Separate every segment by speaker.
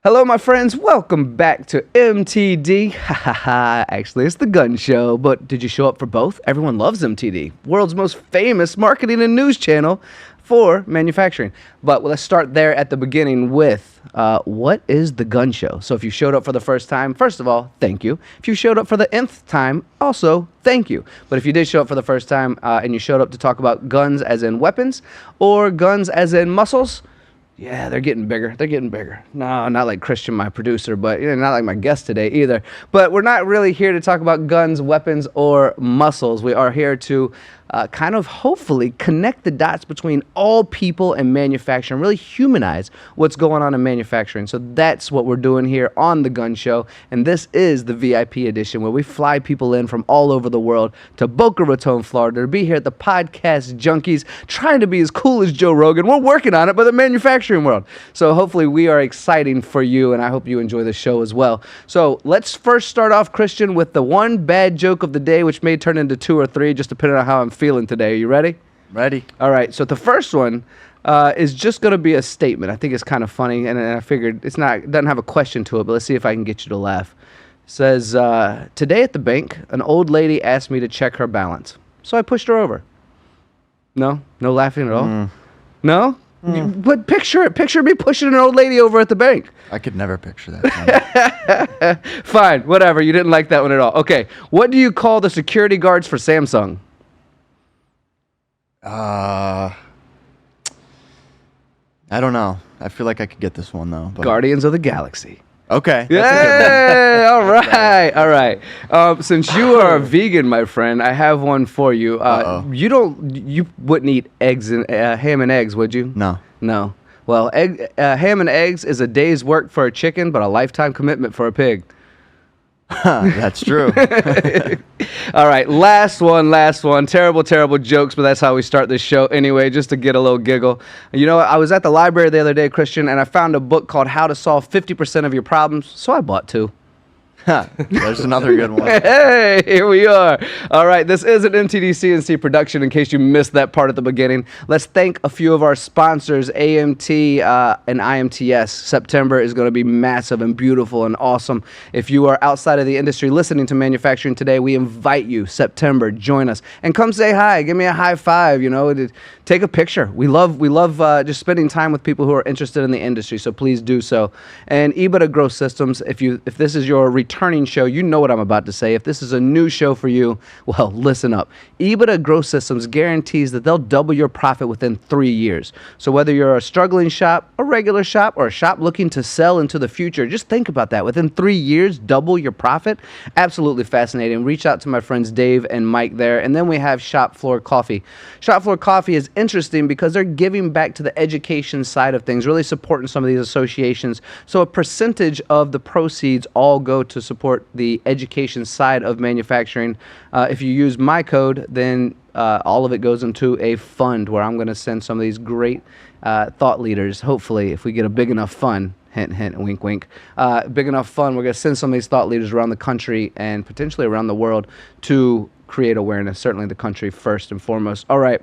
Speaker 1: Hello, my friends. Welcome back to MTD. Actually, it's the gun show, but did you show up for both? Everyone loves MTD, world's most famous marketing and news channel for manufacturing. But let's start there at the beginning with what is the gun show? So if you showed up for the first time, first of all, thank you. If you showed up for the nth time, also thank you. But if you did show up for the first time and you showed up to talk about guns as in weapons or guns as in muscles, yeah, they're getting bigger. They're getting bigger. No, not like Christian, my producer, but not like my guest today either. But we're not really here to talk about guns, weapons, or muscles. We are here to kind of hopefully connect the dots between all people and manufacturing, really humanize what's going on in manufacturing. So that's what we're doing here on the Gun Show. And this is the VIP edition where we fly people in from all over the world to Boca Raton, Florida to be here at the Podcast Junkies, trying to be as cool as Joe Rogan. We're working on it, but the manufacturing world. So hopefully we are exciting for you, and I hope you enjoy the show as well. So let's first start off, Christian, with the one bad joke of the day, which may turn into two or three, just depending on how I'm feeling today. Are you ready?
Speaker 2: Ready.
Speaker 1: All right. So the first one is just going to be a statement. I think it's kind of funny, and I figured it doesn't have a question to it, but let's see if I can get you to laugh. It says, today at the bank, an old lady asked me to check her balance. So I pushed her over. No? No laughing at all? No? But picture it. Picture me pushing an old lady over at the bank.
Speaker 2: I could never picture that.
Speaker 1: Fine. Whatever. You didn't like that one at all. Okay. What do you call the security guards for Samsung?
Speaker 2: I don't know. I feel like I could get this one, though. But...
Speaker 1: Guardians of the Galaxy.
Speaker 2: Okay.
Speaker 1: Yay! All right. All right. Since you are a vegan, my friend, I have one for you. You wouldn't eat eggs and ham and eggs, would you?
Speaker 2: No.
Speaker 1: No. Well, ham and eggs is a day's work for a chicken, but a lifetime commitment for a pig.
Speaker 2: That's true.
Speaker 1: All right, last one. Terrible jokes, but that's how we start this show anyway, just to get a little giggle. You know, I was at the library the other day, Christian, and I found a book called How to Solve 50% of Your Problems, so I bought two.
Speaker 2: There's another good one.
Speaker 1: Hey, here we are. All right, this is an MTDCNC production in case you missed that part at the beginning. Let's thank a few of our sponsors, AMT and IMTS. September is going to be massive and beautiful and awesome. If you are outside of the industry listening to manufacturing today, we invite you, September, join us. And come say hi. Give me a high five, take a picture. We love just spending time with people who are interested in the industry, so please do so. And EBITDA Growth Systems, if this is your returning show, you know what I'm about to say. If this is a new show for you, well, listen up. EBITDA Growth Systems guarantees that they'll double your profit within 3 years. So whether you're a struggling shop, a regular shop, or a shop looking to sell into the future, just think about that. Within 3 years, double your profit. Absolutely fascinating. Reach out to my friends Dave and Mike there. And then we have Shop Floor Coffee. Shop Floor Coffee is interesting because they're giving back to the education side of things, really supporting some of these associations. So a percentage of the proceeds all go to support the education side of manufacturing. If you use my code, then all of it goes into a fund where I'm going to send some of these great thought leaders. Hopefully, if we get a big enough fund, hint, hint, wink, wink, big enough fund, we're going to send some of these thought leaders around the country and potentially around the world to create awareness, certainly the country first and foremost. All right.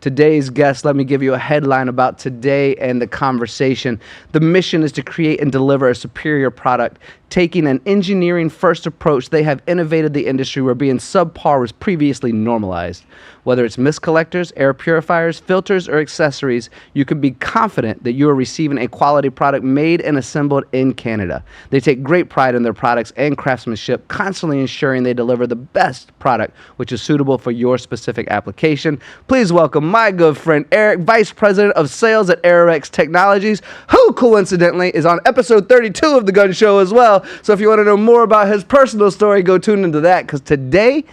Speaker 1: Today's guest, let me give you a headline about today and the conversation. The mission is to create and deliver a superior product. Taking an engineering-first approach, they have innovated the industry where being subpar was previously normalized. Whether it's mist collectors, air purifiers, filters, or accessories, you can be confident that you are receiving a quality product made and assembled in Canada. They take great pride in their products and craftsmanship, constantly ensuring they deliver the best product, which is suitable for your specific application. Please welcome my good friend Erik, Vice President of Sales at Aeroex Technologies, who coincidentally is on episode 32 of The Gun Show as well. So if you want to know more about his personal story, go tune into that, because today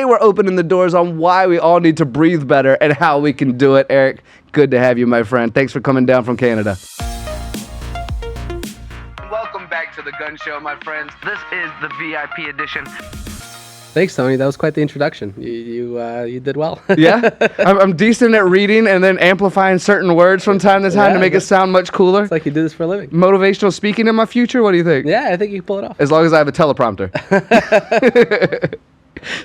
Speaker 1: we're opening the doors on why we all need to breathe better and how we can do it. Erik, good to have you, my friend. Thanks for coming down from Canada. Welcome back to The Gun Show, my friends. This is the VIP edition.
Speaker 3: Thanks, Tony. That was quite the introduction. You did well.
Speaker 1: Yeah? I'm decent at reading and then amplifying certain words from time to time to make it sound much cooler.
Speaker 3: It's like you do this for a living.
Speaker 1: Motivational speaking in my future? What do you think?
Speaker 3: Yeah, I think you can pull it off.
Speaker 1: As long as I have a teleprompter.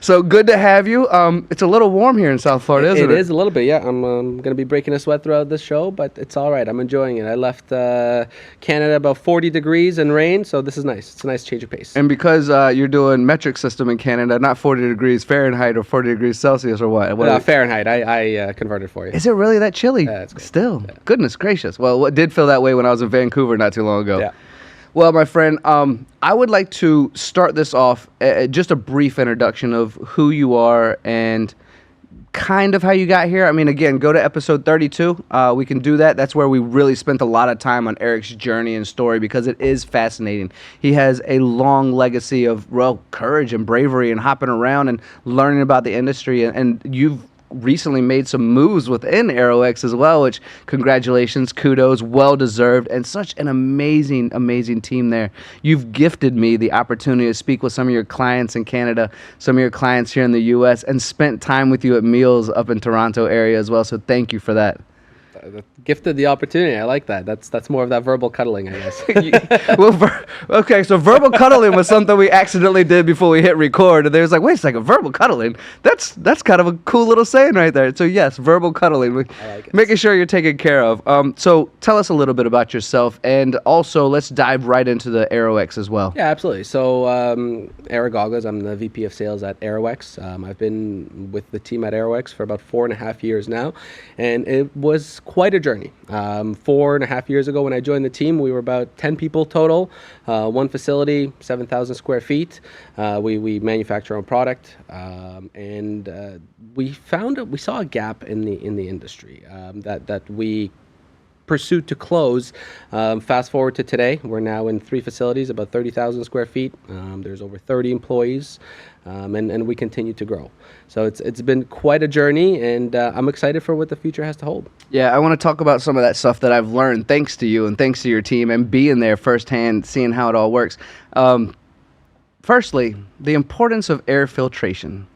Speaker 1: So good to have you. It's a little warm here in South Florida, isn't it?
Speaker 3: It is a little bit, yeah. I'm going to be breaking a sweat throughout this show, but it's all right. I'm enjoying it. I left Canada about 40 degrees and rain, so this is nice. It's a nice change of pace.
Speaker 1: And because you're doing metric system in Canada, not 40 degrees Fahrenheit or 40 degrees Celsius or what?
Speaker 3: Fahrenheit. I converted for you.
Speaker 1: Is it really that chilly?
Speaker 3: Yeah, it's good.
Speaker 1: Still. Yeah. Goodness gracious. Well, it did feel that way when I was in Vancouver not too long ago.
Speaker 3: Yeah.
Speaker 1: Well, my friend, I would like to start this off just a brief introduction of who you are and kind of how you got here. I mean, again, go to episode 32. We can do that. That's where we really spent a lot of time on Erik's journey and story because it is fascinating. He has a long legacy of courage and bravery and hopping around and learning about the industry. And you've recently made some moves within Aeroex as well, which congratulations, kudos, well deserved, and such an amazing, amazing team there. You've gifted me the opportunity to speak with some of your clients in Canada, some of your clients here in the US, and spent time with you at meals up in Toronto area as well. So thank you for that.
Speaker 3: Gifted the opportunity. I like that. That's more of that verbal cuddling, I guess.
Speaker 1: Okay, so verbal cuddling was something we accidentally did before we hit record, and they was like, wait a second, verbal cuddling? That's kind of a cool little saying right there. So yes, verbal cuddling.
Speaker 3: I like it.
Speaker 1: Making sure you're taken care of. So tell us a little bit about yourself, and also let's dive right into the Aeroex as well.
Speaker 3: Yeah, absolutely. So Erik Goglidze, I'm the VP of Sales at Aeroex. I've been with the team at Aeroex for about 4.5 years now, and it was quite a journey. 4.5 years ago when I joined the team, we were about 10 people total, one facility, 7,000 square feet. We manufacture our own product, and we saw a gap in the industry that we pursued to close. Fast forward to today, we're now in 3 facilities, about 30,000 square feet. There's over 30 employees, and we continue to grow. So it's been quite a journey, and I'm excited for what the future has to hold.
Speaker 1: Yeah, I want to talk about some of that stuff that I've learned thanks to you and thanks to your team and being there firsthand, seeing how it all works. Firstly, the importance of air filtration.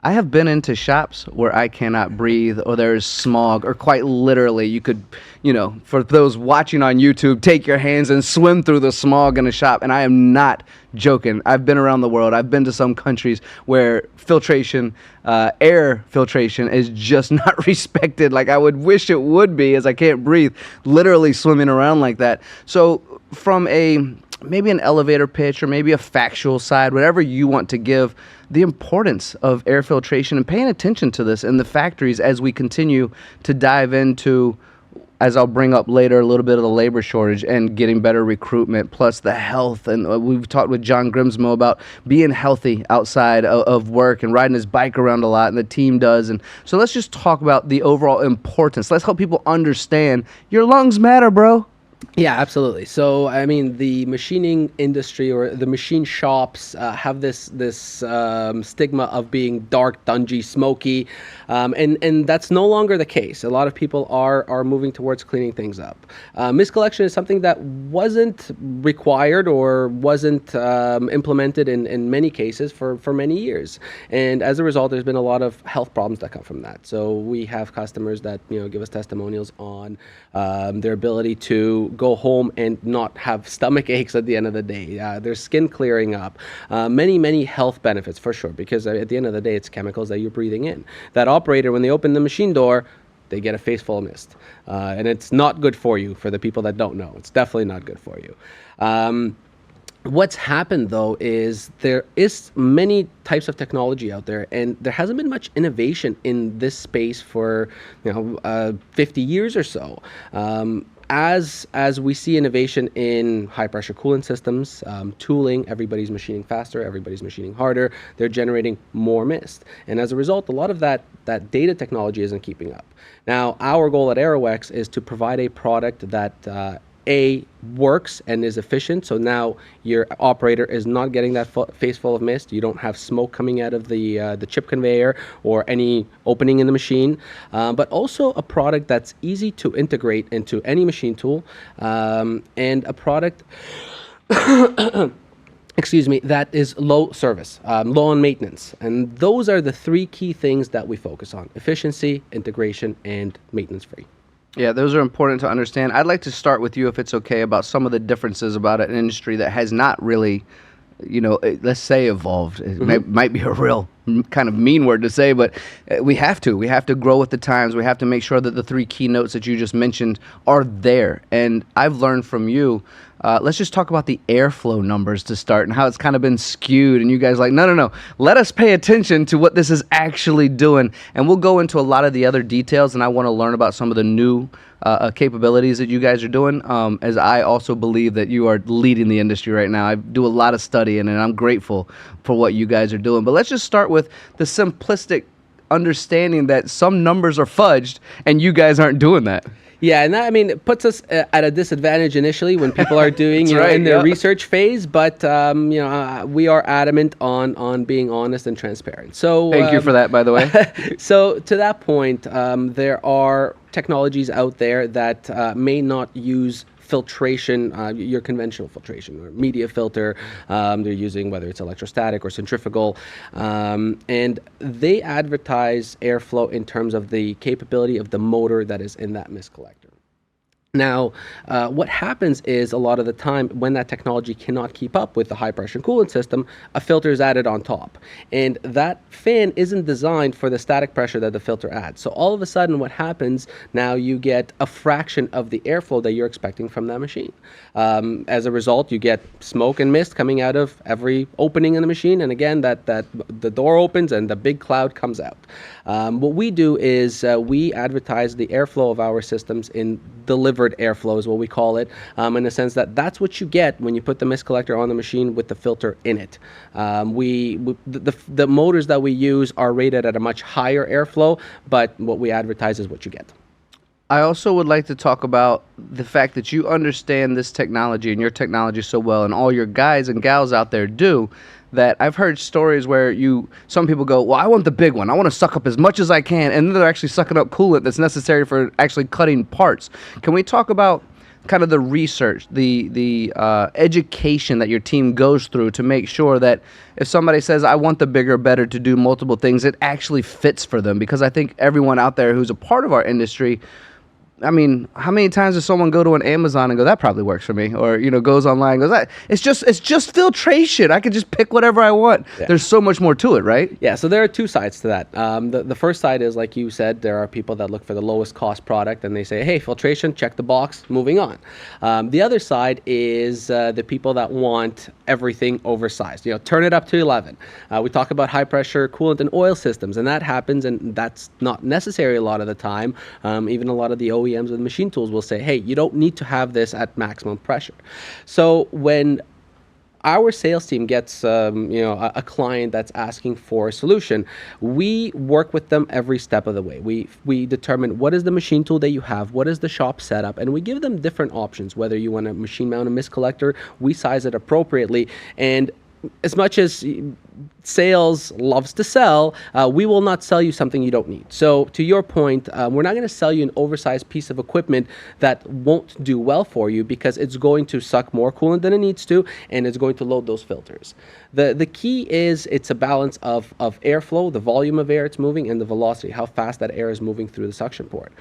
Speaker 1: I have been into shops where I cannot breathe or there's smog, or quite literally you could, for those watching on YouTube, take your hands and swim through the smog in a shop. And I am not joking. I've been around the world. I've been to some countries where filtration, air filtration is just not respected like I would wish it would be, as I can't breathe, literally swimming around like that. So from maybe an elevator pitch or maybe a factual side, whatever you want to give, the importance of air filtration and paying attention to this in the factories as we continue to dive into, as I'll bring up later, a little bit of the labor shortage and getting better recruitment, plus the health. And we've talked with John Grimsmo about being healthy outside of work and riding his bike around a lot, and the team does. And so let's just talk about the overall importance. Let's help people understand your lungs matter, bro.
Speaker 3: Yeah, absolutely. So, I mean, the machining industry or the machine shops have this stigma of being dark, dungy, smoky, and that's no longer the case. A lot of people are moving towards cleaning things up. Mist collection is something that wasn't required or wasn't implemented in many cases for many years, and as a result, there's been a lot of health problems that come from that. So we have customers that give us testimonials on their ability to go home and not have stomach aches at the end of the day. Their skin clearing up. Many health benefits for sure, because at the end of the day, it's chemicals that you're breathing in. That operator, when they open the machine door, they get a face full of mist. And it's not good for you, for the people that don't know. It's definitely not good for you. What's happened, though, is there is many types of technology out there, and there hasn't been much innovation in this space for 50 years or so. As we see innovation in high-pressure coolant systems, tooling, everybody's machining faster, everybody's machining harder, they're generating more mist. And as a result, a lot of that data technology isn't keeping up. Now, our goal at Aeroex is to provide a product that works and is efficient. So now your operator is not getting that face full of mist. You don't have smoke coming out of the chip conveyor or any opening in the machine, but also a product that's easy to integrate into any machine tool, and a product that is low service, low on maintenance. And those are the 3 key things that we focus on: efficiency, integration, and maintenance free.
Speaker 1: Yeah, those are important to understand. I'd like to start with you, if it's okay, about some of the differences about an industry that has not really let's say evolved. It might be a real kind of mean word to say, but we have to grow with the times. We have to make sure that the three keynotes that you just mentioned are there. And I've learned from you, let's just talk about the airflow numbers to start and how it's kind of been skewed. And you guys are like, no, let us pay attention to what this is actually doing. And we'll go into a lot of the other details, and I want to learn about some of the new capabilities that you guys are doing, as I also believe that you are leading the industry right now. I do a lot of studying, and I'm grateful for what you guys are doing. But let's just start with the simplistic understanding that some numbers are fudged, and you guys aren't doing that.
Speaker 3: Yeah, and that, I mean, it puts us at a disadvantage initially when people are doing,
Speaker 1: right,
Speaker 3: in their research phase. But we are adamant on being honest and transparent. So
Speaker 1: thank you for that, by the way.
Speaker 3: So to that point, there are technologies out there that may not use filtration, your conventional filtration or media filter. They're using whether it's electrostatic or centrifugal, and they advertise airflow in terms of the capability of the motor that is in that mist collector. Now, what happens is a lot of the time when that technology cannot keep up with the high pressure coolant system, a filter is added on top. And that fan isn't designed for the static pressure that the filter adds. So all of a sudden what happens, now you get a fraction of the airflow that you're expecting from that machine. As a result, you get smoke and mist coming out of every opening in the machine. And again, that the door opens and the big cloud comes out. What we do is we advertise the airflow of our systems in delivered airflow is what we call it, in the sense that that's what you get when you put the mist collector on the machine with the filter in it. The motors that we use are rated at a much higher airflow, but what we advertise is what you get.
Speaker 1: I also would like to talk about the fact that you understand this technology and your technology so well, and all your guys and gals out there do, that I've heard stories where some people go, well, I want the big one. I want to suck up as much as I can, and then they're actually sucking up coolant that's necessary for actually cutting parts. Can we talk about kind of the research, the education that your team goes through to make sure that if somebody says, I want the bigger, better to do multiple things, it actually fits for them? Because I think everyone out there who's a part of our industry, I mean, how many times does someone go to an Amazon and go, that probably works for me? Or, goes online and goes, that it's just filtration. I can just pick whatever I want. Yeah. There's so much more to it, right?
Speaker 3: Yeah, so there are two sides to that. The first side is, like you said, there are people that look for the lowest cost product and they say, hey, filtration, check the box, moving on. The other side is the people that want everything oversized. Turn it up to 11. We talk about high pressure coolant and oil systems, and that happens, and that's not necessary a lot of the time. Even a lot of the OEMs with machine tools will say, hey, you don't need to have this at maximum pressure. So when our sales team gets a client that's asking for a solution, we work with them every step of the way. We determine what is the machine tool that you have, what is the shop setup, and we give them different options. Whether you want to machine mount a mist collector, we size it appropriately. And as much as sales loves to sell, we will not sell you something you don't need. So to your point, we're not going to sell you an oversized piece of equipment that won't do well for you, because it's going to suck more coolant than it needs to, and it's going to load those filters. The key is it's a balance of airflow, the volume of air it's moving, and the velocity, how fast that air is moving through the suction port.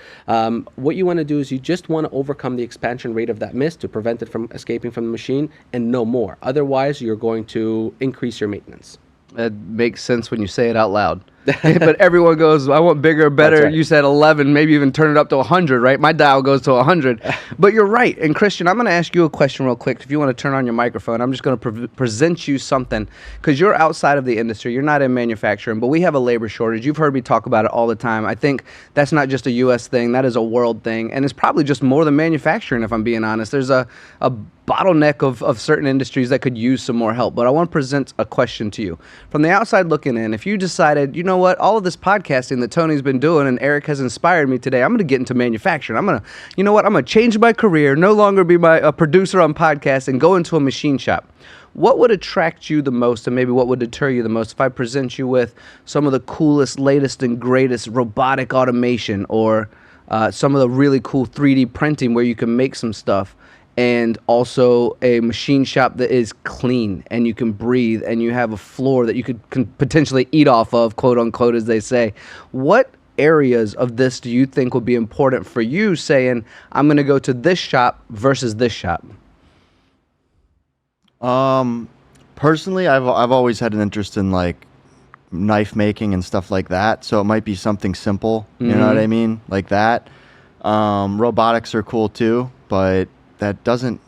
Speaker 3: What you want to do is you just want to overcome the expansion rate of that mist to prevent it from escaping from the machine, and no more. Otherwise, you're going to increase your maintenance.
Speaker 1: That makes sense when you say it out loud. But everyone goes, I want bigger, better. Right. You said 11, maybe even turn it up to 100, right? My dial goes to 100. But you're right. And Christian, I'm going to ask you a question real quick. If you want to turn on your microphone, I'm just going to present you something, because you're outside of the industry. You're not in manufacturing, but we have a labor shortage. You've heard me talk about it all the time. I think that's not just a U.S. thing. That is a world thing. And it's probably just more than manufacturing, if I'm being honest. There's a bottleneck of certain industries that could use some more help. But I want to present a question to you. From the outside looking in, if you decided, you know what, all of this podcasting that Tony's been doing and Eric has inspired me today, I'm going to get into manufacturing. I'm going to change my career, no longer be a producer on podcasts, and go into a machine shop. What would attract you the most, and maybe what would deter you the most, if I present you with some of the coolest, latest, and greatest robotic automation, or some of the really cool 3D printing where you can make some stuff, and also a machine shop that is clean and you can breathe and you have a floor that you can potentially eat off of, quote unquote, as they say? What areas of this do you think would be important for you, saying, I'm going to go to this shop versus this shop?
Speaker 2: Personally, I've always had an interest in like knife making and stuff like that. So it might be something simple. You know what I mean? Like that. Robotics are cool too, but that doesn't.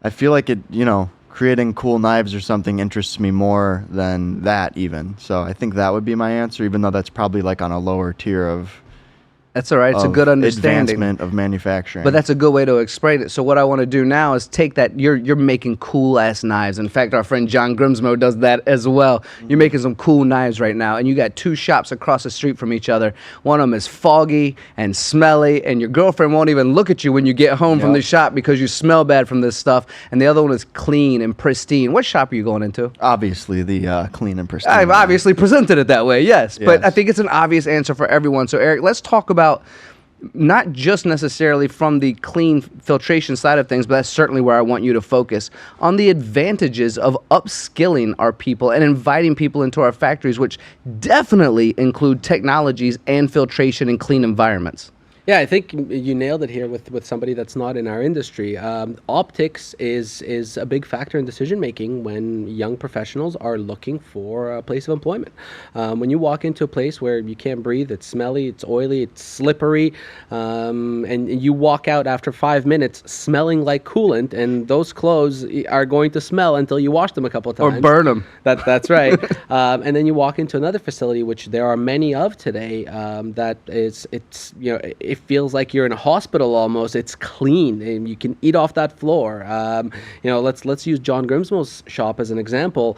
Speaker 2: I feel like it. Creating cool knives or something interests me more than that even. So I think that would be my answer, even though that's probably like on a lower tier of.
Speaker 1: That's all right. It's a good understanding.
Speaker 2: Advancement of manufacturing.
Speaker 1: But that's a good way to explain it. So what I want to do now is take that. You're making cool ass knives. In fact, our friend John Grimsmo does that as well. You're making some cool knives right now, and you got two shops across the street from each other. One of them is foggy and smelly, and your girlfriend won't even look at you when you get home from the shop because you smell bad from this stuff. And the other one is clean and pristine. What shop are you going into?
Speaker 2: Obviously the clean and pristine.
Speaker 1: I've obviously presented it that way, yes. But I think it's an obvious answer for everyone. So Eric, let's talk about not just necessarily from the clean filtration side of things, but that's certainly where I want you to focus on the advantages of upskilling our people and inviting people into our factories, which definitely include technologies and filtration and clean environments.
Speaker 3: Yeah, I think you nailed it here with somebody that's not in our industry. Optics is a big factor in decision making when young professionals are looking for a place of employment. When you walk into a place where you can't breathe, it's smelly, it's oily, it's slippery, and you walk out after 5 minutes smelling like coolant, and those clothes are going to smell until you wash them a couple of times.
Speaker 1: Or burn them.
Speaker 3: That's right. And then you walk into another facility, which there are many of today, that it feels like you're in a hospital almost. It's clean and you can eat off that floor. Let's use John Grimsmo's shop as an example.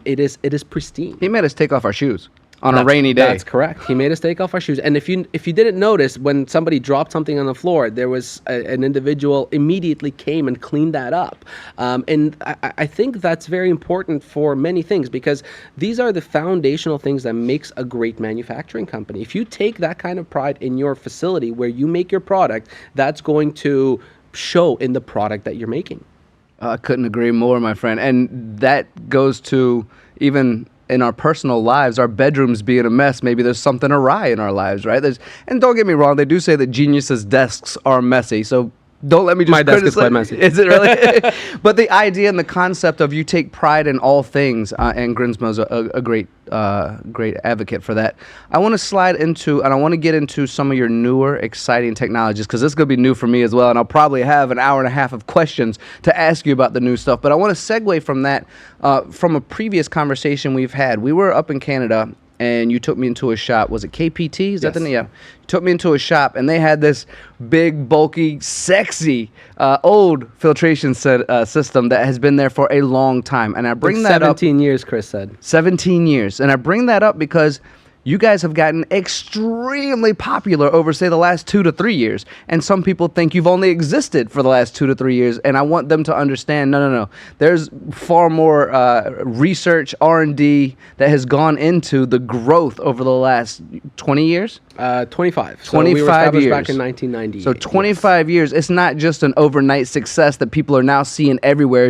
Speaker 3: It is pristine.
Speaker 1: He made us take off our shoes on a rainy day.
Speaker 3: That's correct. He made us take off our shoes. And if you didn't notice, when somebody dropped something on the floor, there was an individual immediately came and cleaned that up. And I think that's very important for many things, because these are the foundational things that makes a great manufacturing company. If you take that kind of pride in your facility where you make your product, that's going to show in the product that you're making.
Speaker 1: I couldn't agree more, my friend. And that goes to even in our personal lives, our bedrooms being a mess. Maybe there's something awry in our lives, right? And don't get me wrong, they do say that geniuses' desks are messy. So don't let me just
Speaker 3: My desk is quite messy.
Speaker 1: Is it really? But the idea and the concept of you take pride in all things, and Grimsmo's a great advocate for that. I want to slide into, and I want to get into some of your newer, exciting technologies, because this is going to be new for me as well, and I'll probably have an hour and a half of questions to ask you about the new stuff. But I want to segue from that, from a previous conversation we've had. We were up in Canada, and you took me into a shop. Was it KPT? Is that the name? Yeah. You took me into a shop, and they had this big, bulky, sexy, old filtration system that has been there for a long time. And I bring that up.
Speaker 3: 17 years, Chris said.
Speaker 1: 17 years. And I bring that up because you guys have gotten extremely popular over, say, the last 2 to 3 years. And some people think you've only existed for the last 2 to 3 years. And I want them to understand, no. There's far more research, R&D that has gone into the growth over the last 20 years?
Speaker 3: 25.
Speaker 1: So we were established
Speaker 3: back in 1998.
Speaker 1: So 25 years. It's not just an overnight success that people are now seeing everywhere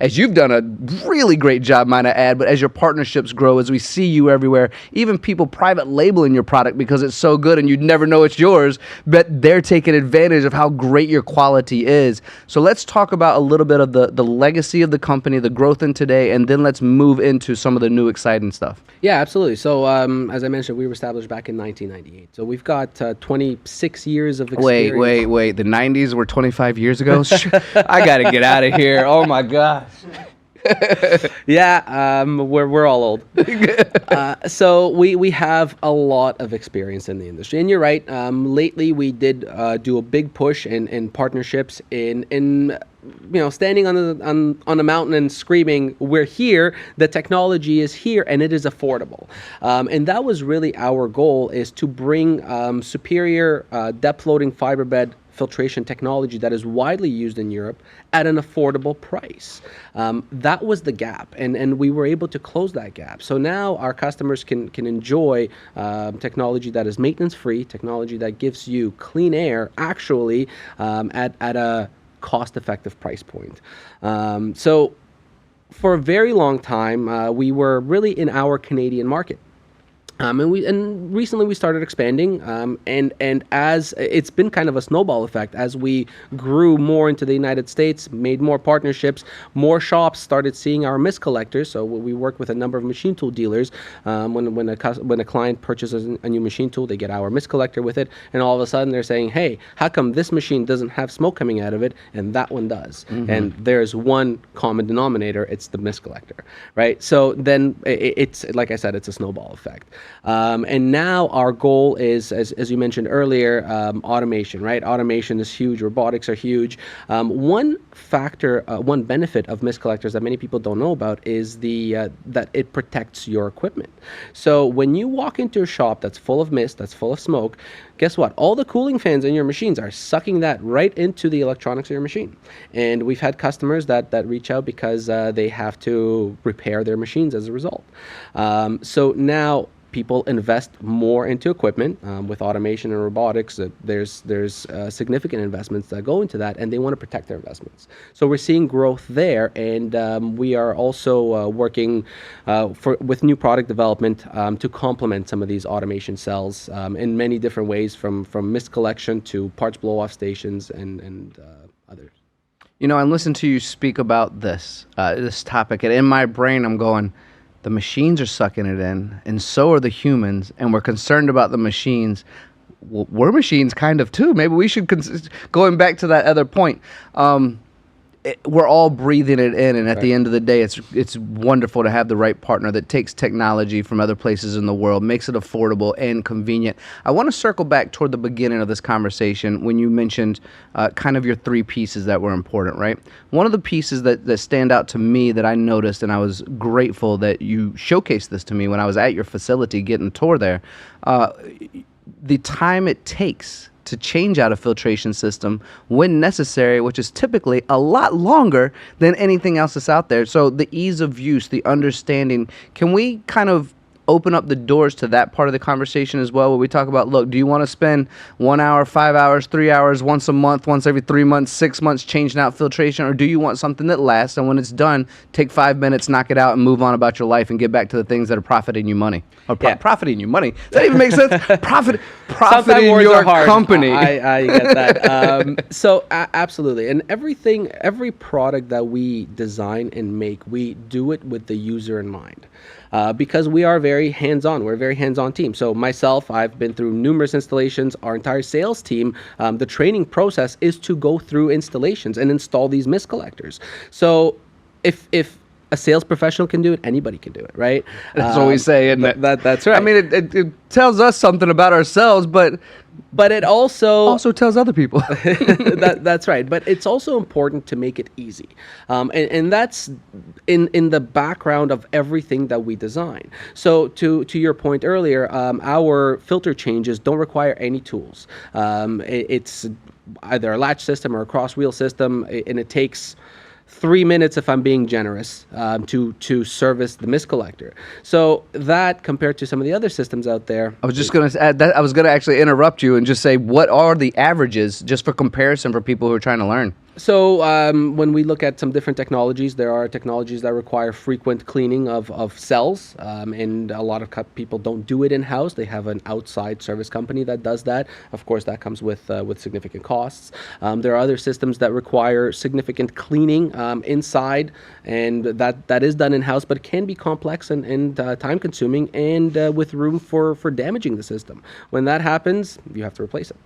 Speaker 1: as you've done a really great job, might I add, but as your partnerships grow, as we see you everywhere, even people private labeling your product because it's so good and you'd never know it's yours, but they're taking advantage of how great your quality is. So let's talk about a little bit of the legacy of the company, the growth in today, and then let's move into some of the new exciting stuff.
Speaker 3: Yeah, absolutely. So as I mentioned, we were established back in 1998. So we've got 26 years of experience.
Speaker 1: Wait. The 90s were 25 years ago? I got to get out of here. Oh, my gosh.
Speaker 3: Yeah, we're all old. So we have a lot of experience in the industry, and you're right. Lately, we did do a big push in partnerships in standing on a mountain and screaming, "We're here! The technology is here, and it is affordable." And that was really our goal: is to bring superior depth loading fiber bed filtration technology that is widely used in Europe at an affordable price. That was the gap, and we were able to close that gap. So now our customers can enjoy technology that is maintenance-free, technology that gives you clean air, actually, at a cost-effective price point. So for a very long time, we were really in our Canadian market. And recently we started expanding, and as it's been kind of a snowball effect as we grew more into the United States, made more partnerships, more shops started seeing our mist collectors. So we work with a number of machine tool dealers. When a client purchases a new machine tool, they get our mist collector with it, and all of a sudden they're saying, "Hey, how come this machine doesn't have smoke coming out of it, and that one does?" And there's one common denominator: it's the mist collector, right? So then it's like I said, it's a snowball effect. And now our goal is, as you mentioned earlier, automation, right? Automation is huge. Robotics are huge. One factor, one benefit of mist collectors that many people don't know about is that it protects your equipment. So when you walk into a shop that's full of mist, that's full of smoke, guess what? All the cooling fans in your machines are sucking that right into the electronics of your machine. And we've had customers that reach out because they have to repair their machines as a result. So now people invest more into equipment with automation and robotics. There's significant investments that go into that, and they want to protect their investments. So we're seeing growth there, and we are also working with new product development to complement some of these automation cells in many different ways, from mist collection to parts blow-off stations and others.
Speaker 1: You know, I listened to you speak about this topic, and in my brain, I'm going, the machines are sucking it in, and so are the humans, and we're concerned about the machines. Well, we're machines kind of too. Maybe we should, going back to that other point, we're all breathing it in, and at the end of the day, it's wonderful to have the right partner that takes technology from other places in the world, makes it affordable and convenient. I want to circle back toward the beginning of this conversation when you mentioned kind of your three pieces that were important, right? One of the pieces that stand out to me that I noticed, and I was grateful that you showcased this to me when I was at your facility getting a tour there, the time it takes to change out a filtration system when necessary, which is typically a lot longer than anything else that's out there. So the ease of use, the understanding, can we kind of open up the doors to that part of the conversation as well, where we talk about, look, do you want to spend 1 hour, 5 hours, 3 hours, once a month, once every 3 months, 6 months changing out filtration, or do you want something that lasts, and when it's done, take 5 minutes, knock it out, and move on about your life and get back to the things that are profiting you money? Or profiting you money. Does that even make sense? Profiting your company.
Speaker 3: I get that. So absolutely. And every product that we design and make, we do it with the user in mind. Because we are very hands-on. We're a very hands-on team. So myself, I've been through numerous installations. Our entire sales team, the training process is to go through installations and install these mist collectors. So if a sales professional can do it, anybody can do it, right?
Speaker 1: That's what we say, isn't it?
Speaker 3: That's right.
Speaker 1: I mean, it tells us something about ourselves, but
Speaker 3: it also
Speaker 1: tells other people.
Speaker 3: That's right. But it's also important to make it easy. And that's in the background of everything that we design. So to your point earlier, our filter changes don't require any tools. It's either a latch system or a cross wheel system, and it takes 3 minutes, if I'm being generous, to service the mist collector. So that, compared to some of the other systems out there,
Speaker 1: I was just going to add that. I was going to actually interrupt you and just say, what are the averages, just for comparison, for people who are trying to learn?
Speaker 3: So when we look at some different technologies, there are technologies that require frequent cleaning of cells, and a lot of people don't do it in-house. They have an outside service company that does that. Of course, that comes with significant costs. There are other systems that require significant cleaning inside, and that is done in-house, but it can be complex and time-consuming, and with room for damaging the system. When that happens, you have to replace it.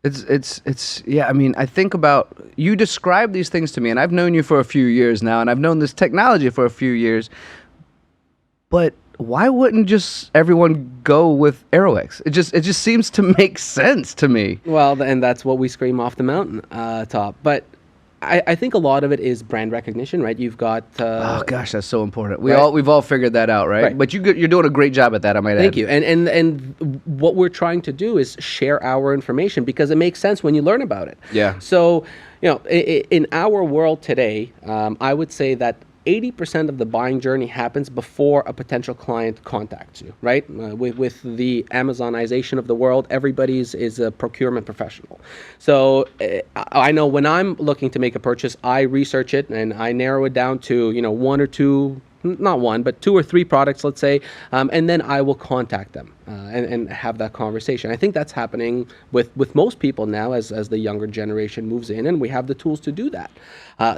Speaker 1: It's yeah, I mean, I think about, you describe these things to me, and I've known you for a few years now, and I've known this technology for a few years, but why wouldn't just everyone go with Aeroex? It just seems to make sense to me.
Speaker 3: Well, and that's what we scream off the mountain top. But I think a lot of it is brand recognition, right? You've got
Speaker 1: oh gosh, that's so important. We've all figured that out, right? But you're doing a great job at that, I might add.
Speaker 3: Thank you. And what we're trying to do is share our information, because it makes sense when you learn about it.
Speaker 1: Yeah.
Speaker 3: So, in our world today, I would say that 80% of the buying journey happens before a potential client contacts you, right? With the Amazonization of the world, everybody is a procurement professional. So I know when I'm looking to make a purchase, I research it and I narrow it down to 1 or 2 not one, but 2 or 3 products, let's say, and then I will contact them and have that conversation. I think that's happening with most people now as the younger generation moves in, and we have the tools to do that.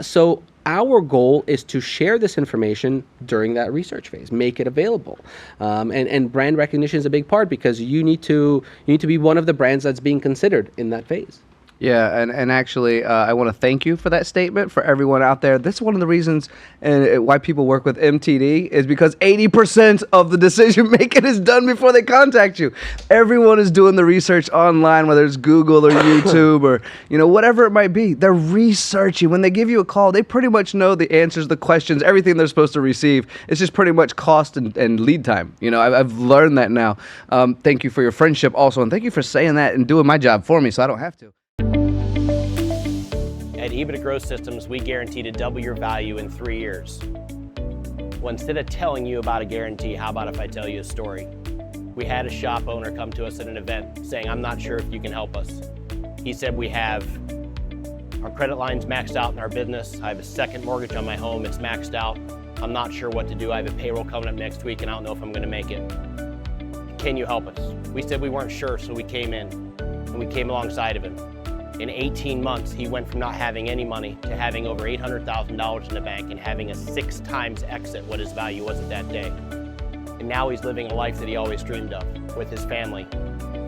Speaker 3: So our goal is to share this information during that research phase, make it available, and brand recognition is a big part, because you need to be one of the brands that's being considered in that phase.
Speaker 1: Yeah, and actually, I want to thank you for that statement. For everyone out there, that's one of the reasons why people work with MTD, is because 80% of the decision making is done before they contact you. Everyone is doing the research online, whether it's Google or YouTube or whatever it might be. They're researching. When they give you a call, they pretty much know the answers, the questions, everything they're supposed to receive. It's just pretty much cost and lead time. I've learned that now. Thank you for your friendship also, and thank you for saying that and doing my job for me so I don't have to.
Speaker 4: At EBITDA Growth Systems, we guarantee to double your value in 3 years. Well, instead of telling you about a guarantee, how about if I tell you a story? We had a shop owner come to us at an event saying, I'm not sure if you can help us. He said, we have our credit lines maxed out in our business. I have a second mortgage on my home, it's maxed out. I'm not sure what to do. I have a payroll coming up next week and I don't know if I'm gonna make it. Can you help us? We said we weren't sure, so we came in and we came alongside of him. In 18 months, he went from not having any money to having over $800,000 in the bank and having a 6 times exit what his value was at that day. And now he's living a life that he always dreamed of with his family.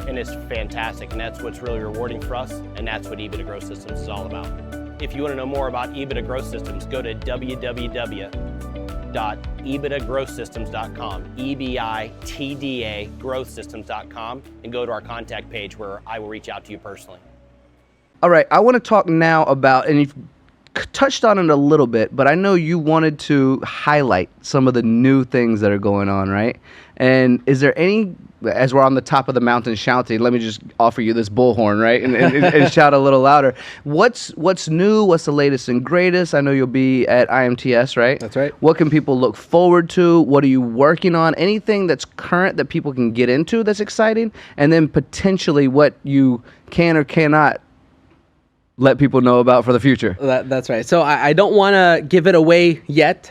Speaker 4: And it's fantastic, and that's what's really rewarding for us, and that's what EBITDA Growth Systems is all about. If you want to know more about EBITDA Growth Systems, go to www.ebitagrowthsystems.com, EBITDA growthsystems.com, and go to our contact page where I will reach out to you personally.
Speaker 1: All right, I want to talk now about, and you've touched on it a little bit, but I know you wanted to highlight some of the new things that are going on, right? And is there any, as we're on the top of the mountain shouting, let me just offer you this bullhorn, right? And shout a little louder. What's new? What's the latest and greatest? I know you'll be at IMTS, right?
Speaker 3: That's right.
Speaker 1: What can people look forward to? What are you working on? Anything that's current that people can get into that's exciting? And then potentially what you can or cannot let people know about for the future.
Speaker 3: That's right. So I don't want to give it away yet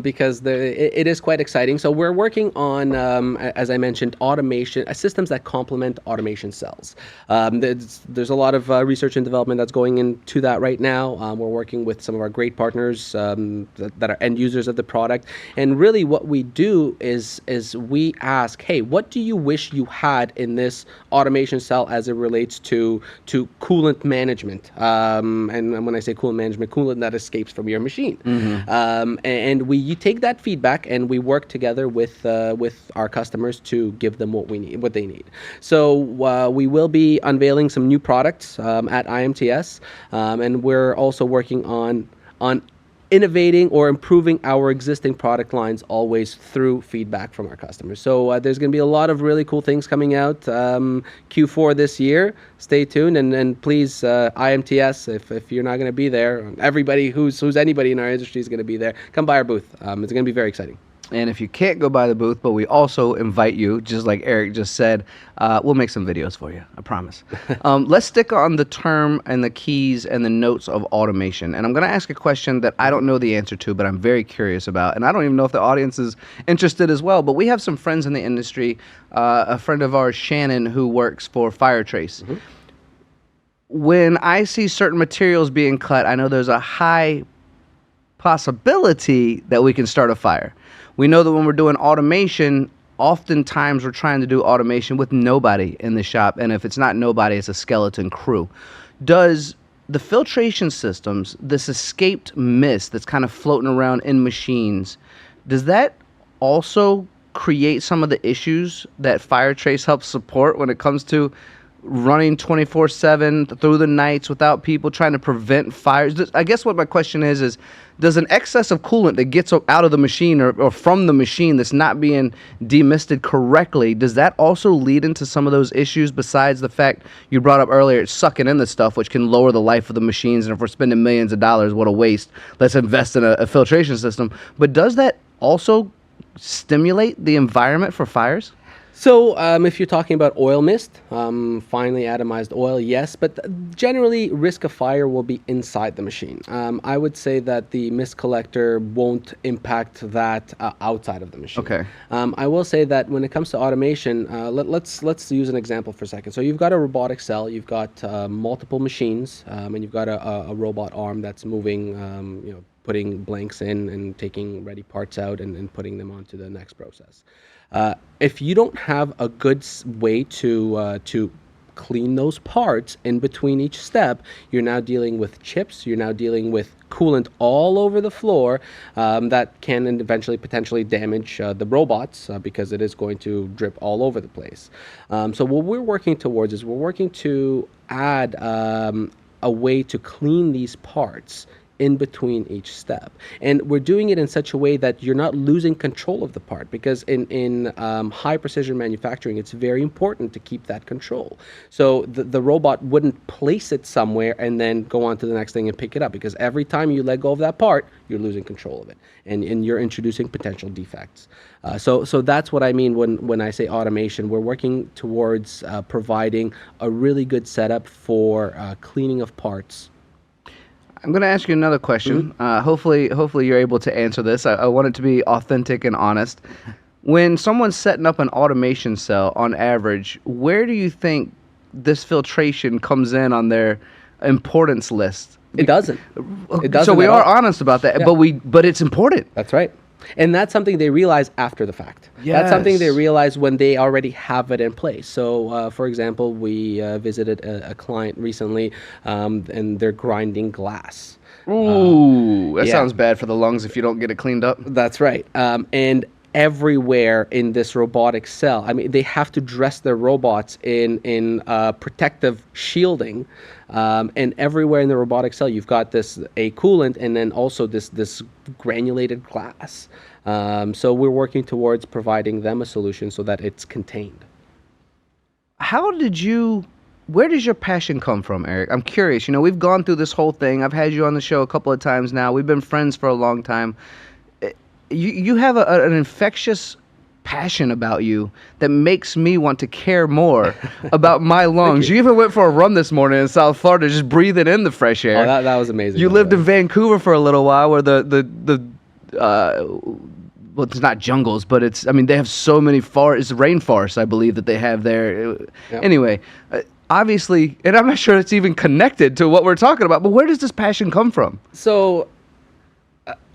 Speaker 3: because it is quite exciting. So we're working on, as I mentioned, automation, systems that complement automation cells. There's a lot of research and development that's going into that right now. We're working with some of our great partners that are end users of the product. And really what we do is we ask, hey, what do you wish you had in this automation cell as it relates to coolant management? And when I say coolant management, coolant that escapes from your machine. Mm-hmm. And you take that feedback and we work together with our customers to give them what they need. So we will be unveiling some new products at IMTS, and we're also working on innovating or improving our existing product lines always through feedback from our customers. So there's going to be a lot of really cool things coming out Q4 this year. Stay tuned, and please, IMTS, if you're not going to be there, everybody who's anybody in our industry is going to be there. Come by our booth. It's going to be very exciting.
Speaker 1: And if you can't go by the booth, but we also invite you, just like Erik just said, we'll make some videos for you, I promise. Let's stick on the term and the keys and the notes of automation. And I'm going to ask a question that I don't know the answer to, but I'm very curious about. And I don't even know if the audience is interested as well. But we have some friends in the industry, a friend of ours, Shannon, who works for FireTrace. Mm-hmm. When I see certain materials being cut, I know there's a high possibility that we can start a fire. We know that when we're doing automation, oftentimes we're trying to do automation with nobody in the shop. And if it's not nobody, it's a skeleton crew. Does the filtration systems, this escaped mist that's kind of floating around in machines, does that also create some of the issues that FireTrace helps support when it comes to running 24/7 through the nights without people, trying to prevent fires? I guess what my question is does an excess of coolant that gets out of the machine or from the machine that's not being demisted correctly, does that also lead into some of those issues besides the fact you brought up earlier, it's sucking in the stuff, which can lower the life of the machines, and if we're spending millions of dollars, what a waste. Let's invest in a filtration system. But does that also stimulate the environment for fires?
Speaker 3: So, if you're talking about oil mist, finely atomized oil, yes, but generally, risk of fire will be inside the machine. I would say that the mist collector won't impact that outside of the machine.
Speaker 1: Okay.
Speaker 3: I will say that when it comes to automation, let's use an example for a second. So you've got a robotic cell, you've got multiple machines, and you've got a robot arm that's moving, putting blanks in and taking ready parts out and putting them onto the next process. If you don't have a good way to clean those parts in between each step, you're now dealing with chips, you're now dealing with coolant all over the floor that can eventually potentially damage the robots because it is going to drip all over the place. So what we're working towards is we're working to add a way to clean these parts in between each step, and we're doing it in such a way that you're not losing control of the part, because in high precision manufacturing, it's very important to keep that control. So the robot wouldn't place it somewhere and then go on to the next thing and pick it up, because every time you let go of that part, you're losing control of it, and you're introducing potential defects. So that's what I mean when I say automation. We're working towards providing a really good setup for cleaning of parts.
Speaker 1: I'm going to ask you another question. Hopefully you're able to answer this. I want it to be authentic and honest. When someone's setting up an automation cell, on average, where do you think this filtration comes in on their importance list?
Speaker 3: It doesn't. It doesn't.
Speaker 1: So we
Speaker 3: at
Speaker 1: are
Speaker 3: all.
Speaker 1: honest about that,
Speaker 3: Yeah.
Speaker 1: but it's important.
Speaker 3: That's right. And that's something they realize after the fact. That's something they
Speaker 1: Yes.
Speaker 3: realize when they already have it in place. So, for example, we visited a client recently, and they're grinding glass.
Speaker 1: Ooh, that
Speaker 3: yeah.
Speaker 1: sounds bad for the lungs if you don't get it cleaned up.
Speaker 3: That's right. And everywhere in this robotic cell, I mean, they have to dress their robots in protective shielding, and everywhere in the robotic cell, you've got a coolant, and then also this granulated glass. So we're working towards providing them a solution so that it's contained.
Speaker 1: Where does your passion come from, Erik? I'm curious. We've gone through this whole thing. I've had you on the show a couple of times now. We've been friends for a long time. You have an infectious passion about you that makes me want to care more about my lungs. You even went for a run this morning in South Florida, just breathing in the fresh air.
Speaker 3: Oh, that was amazing.
Speaker 1: You
Speaker 3: by the
Speaker 1: lived
Speaker 3: way.
Speaker 1: in Vancouver for a little while, where well, it's not jungles, but they have so many it's rainforests, I believe, that they have there.
Speaker 3: Yep.
Speaker 1: Anyway, obviously, and I'm not sure it's even connected to what we're talking about, but where does this passion come from?
Speaker 3: So,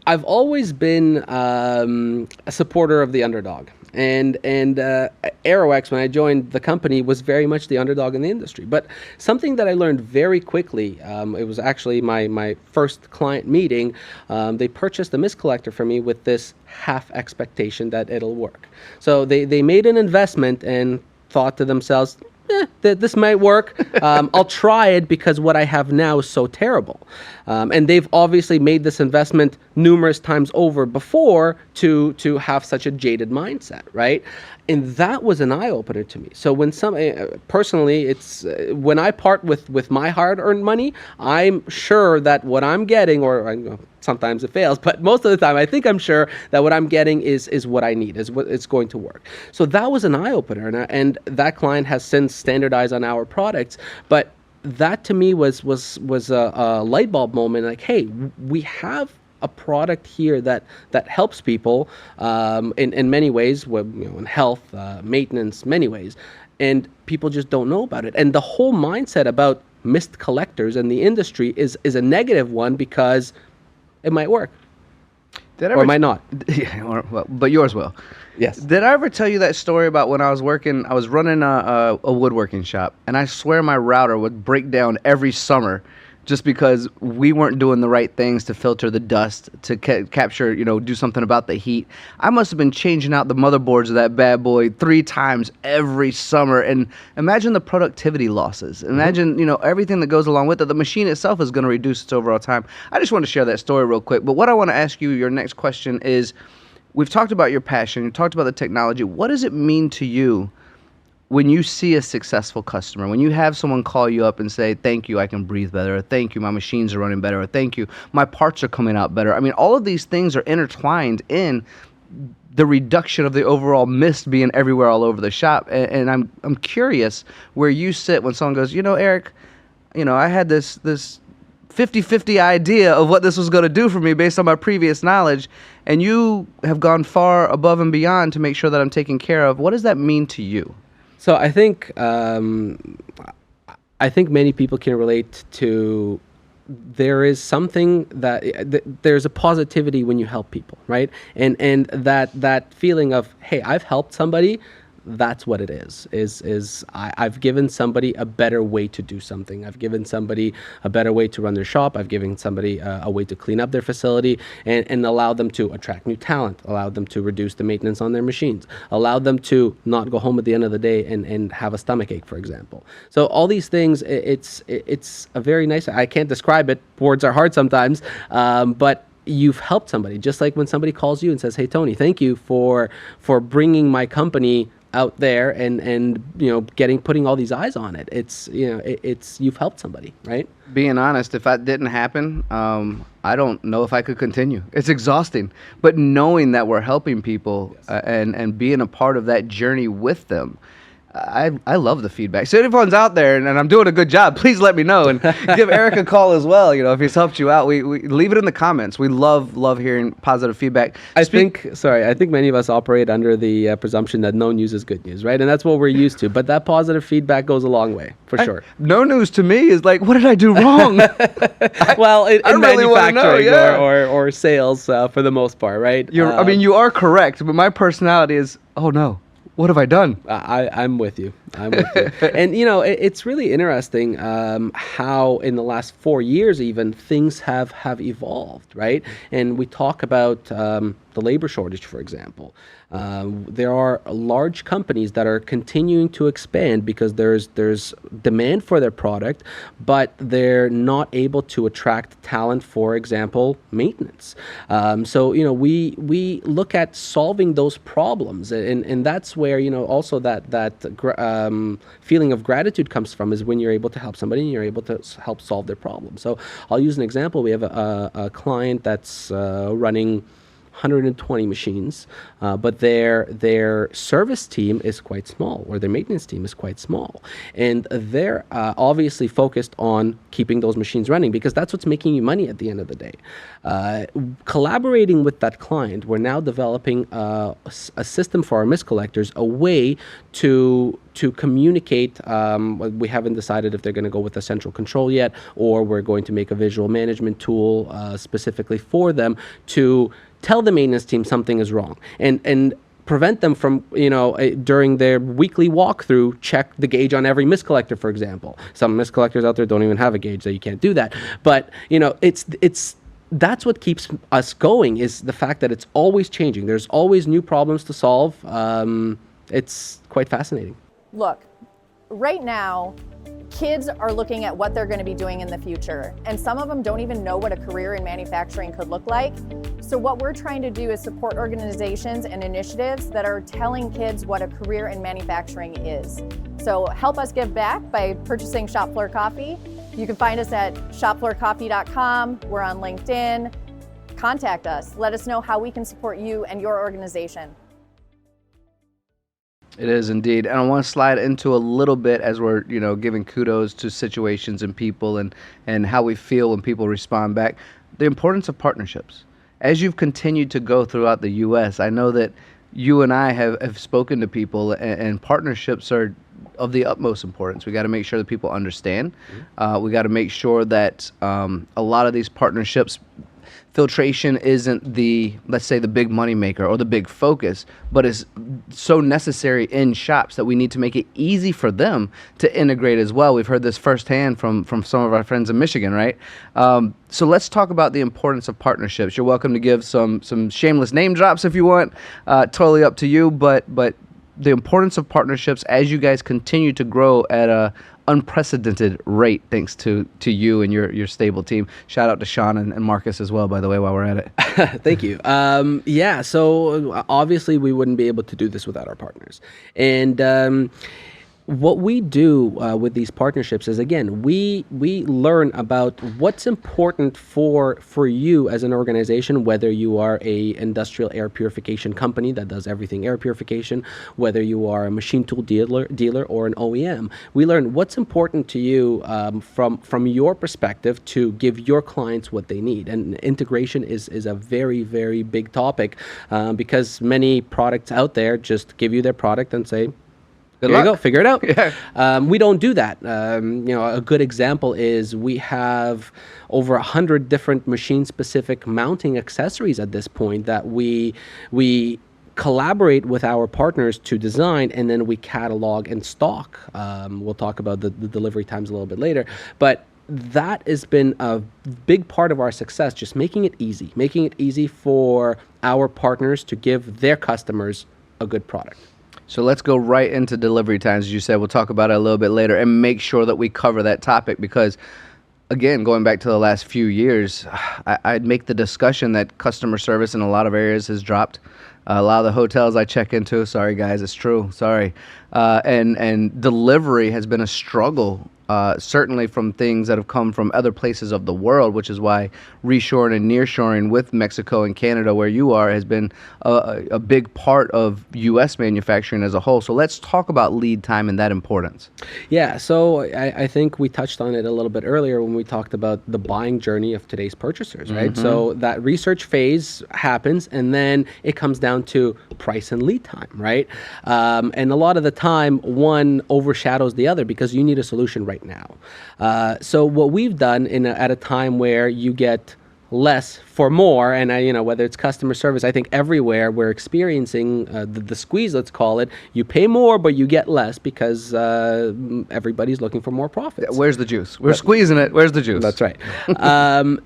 Speaker 3: I've always been a supporter of the underdog, and Aeroex, when I joined the company, was very much the underdog in the industry. But something that I learned very quickly, it was actually my first client meeting. They purchased a mist collector for me with this half expectation that it'll work. So they made an investment and thought to themselves, this might work. I'll try it because what I have now is so terrible. And they've obviously made this investment numerous times over before to have such a jaded mindset, right? And that was an eye-opener to me. So when personally, it's when I part with my hard-earned money, I'm sure that what I'm getting, or sometimes it fails, but most of the time I think I'm sure that what I'm getting is what I need, is what it's going to work. So that was an eye-opener, and that client has since standardized on our products. But that to me was a light bulb moment. Like, hey, we have a product here that helps people in many ways, in health, maintenance, many ways, and people just don't know about it. And the whole mindset about mist collectors and the industry is a negative one, because it might work or it might not.
Speaker 1: Yeah, but yours will.
Speaker 3: Yes.
Speaker 1: Did I ever tell you that story about when I was running a woodworking shop, and I swear my router would break down every summer just because we weren't doing the right things to filter the dust, to capture, do something about the heat. I must have been changing out the motherboards of that bad boy 3 times every summer. And imagine the productivity losses. Imagine, everything that goes along with it. The machine itself is going to reduce its overall time. I just want to share that story real quick. But what I want to ask you, your next question is, we've talked about your passion. You've talked about the technology. What does it mean to you when you see a successful customer, when you have someone call you up and say, thank you, I can breathe better, or thank you, my machines are running better, or thank you, my parts are coming out better? I mean, all of these things are intertwined in the reduction of the overall mist being everywhere all over the shop. And I'm curious where you sit when someone goes, Erik, I had this 50-50 idea of what this was going to do for me based on my previous knowledge, and you have gone far above and beyond to make sure that I'm taken care of. What does that mean to you?
Speaker 3: So I think many people can relate to. There is something that there's a positivity when you help people, right? And that feeling of, hey, I've helped somebody. That's what it is I've given somebody a better way to do something. I've given somebody a better way to run their shop. I've given somebody a way to clean up their facility and allow them to attract new talent, allow them to reduce the maintenance on their machines, allow them to not go home at the end of the day and have a stomach ache, for example. So all these things, it's a very nice, I can't describe it. Words are hard sometimes, but you've helped somebody. Just like when somebody calls you and says, hey, Tony, thank you for bringing my company out there and putting all these eyes on it. It's you've helped somebody, right?
Speaker 1: Being honest, if that didn't happen, I don't know if I could continue. It's exhausting, but knowing that we're helping people, yes, and being a part of that journey with them, I love the feedback. So if anyone's out there and I'm doing a good job, please let me know and give Erik a call as well. If he's helped you out, we leave it in the comments. We love hearing positive feedback.
Speaker 3: I think many of us operate under the presumption that no news is good news, right? And that's what we're used to. But that positive feedback goes a long way, for sure.
Speaker 1: No news to me is like, what did I do wrong?
Speaker 3: Well, in
Speaker 1: really
Speaker 3: manufacturing
Speaker 1: know, yeah,
Speaker 3: or sales for the most part, right?
Speaker 1: You are correct, but my personality is, oh no. What have I done?
Speaker 3: I'm with you. And, it's really interesting how in the last 4 years even things have evolved, right? And we talk about the labor shortage, for example. There are large companies that are continuing to expand because there's demand for their product, but they're not able to attract talent, for example, maintenance. So we look at solving those problems, and that's where also that feeling of gratitude comes from, is when you're able to help somebody and you're able to help solve their problem. So I'll use an example. We have a client that's running 120 machines, but their service team is quite small, or their maintenance team is quite small. And they're obviously focused on keeping those machines running because that's what's making you money at the end of the day. Collaborating with that client, we're now developing a system for our mist collectors, a way to communicate. We haven't decided if they're going to go with a central control yet, or we're going to make a visual management tool specifically for them to tell the maintenance team something is wrong and prevent them from, during their weekly walkthrough, check the gauge on every mist collector, for example. Some mist collectors out there don't even have a gauge, so you can't do that. But, that's what keeps us going, is the fact that it's always changing. There's always new problems to solve. It's quite fascinating.
Speaker 5: Look, right now, kids are looking at what they're going to be doing in the future, and some of them don't even know what a career in manufacturing could look like. So what we're trying to do is support organizations and initiatives that are telling kids what a career in manufacturing is. So help us give back by purchasing Shop Floor Coffee. You can find us at shopfloorcoffee.com. We're on LinkedIn. Contact us. Let us know how we can support you and your organization.
Speaker 1: It is indeed. And I want to slide into a little bit as we're, giving kudos to situations and people and how we feel when people respond back. The importance of partnerships. As you've continued to go throughout the U.S., I know that you and I have spoken to people, and partnerships are of the utmost importance. We got to make sure that people understand. We got to make sure that a lot of these partnerships, filtration isn't the, let's say, the big money maker or the big focus, but is so necessary in shops that we need to make it easy for them to integrate as well. We've heard this firsthand from some of our friends in Michigan, right? So let's talk about the importance of partnerships. You're welcome to give some shameless name drops if you want. Totally up to you, but the importance of partnerships as you guys continue to grow at a unprecedented rate, thanks to you and your stable team. Shout out to Sean and Marcus as well, by the way, while we're at it.
Speaker 3: Thank you. So obviously we wouldn't be able to do this without our partners. And What we do with these partnerships is, again, we learn about what's important for you as an organization, whether you are a industrial air purification company that does everything air purification, whether you are a machine tool dealer or an OEM. We learn what's important to you from your perspective to give your clients what they need. And integration is a very, very big topic because many products out there just give you their product and say,
Speaker 1: Good
Speaker 3: there you
Speaker 1: luck.
Speaker 3: go, figure it out.
Speaker 1: Yeah.
Speaker 3: We don't do that. A good example is we have over 100 different machine-specific mounting accessories at this point that we collaborate with our partners to design, and then we catalog and stock. We'll talk about the delivery times a little bit later, but that has been a big part of our success, just making it easy for our partners to give their customers a good product.
Speaker 1: So let's go right into delivery times, as you said. We'll talk about it a little bit later and make sure that we cover that topic because, again, going back to the last few years, I'd make the discussion that customer service in a lot of areas has dropped. A lot of the hotels I check into, sorry guys, it's true, sorry. And delivery has been a struggle, certainly from things that have come from other places of the world, which is why reshoring and nearshoring with Mexico and Canada, where you are, has been a big part of U.S. manufacturing as a whole. So let's talk about lead time and that importance.
Speaker 3: Yeah, so I think we touched on it a little bit earlier when we talked about the buying journey of today's purchasers, right? So that research phase happens, and then it comes down to price and lead time, right? And a lot of the time, one overshadows the other because you need a solution right now. So what we've done at a time where you get less for more, and whether it's customer service, I think everywhere we're experiencing the squeeze, let's call it. You pay more, but you get less because everybody's looking for more profits.
Speaker 1: Where's the juice? We're squeezing it. Where's the juice?
Speaker 3: That's right.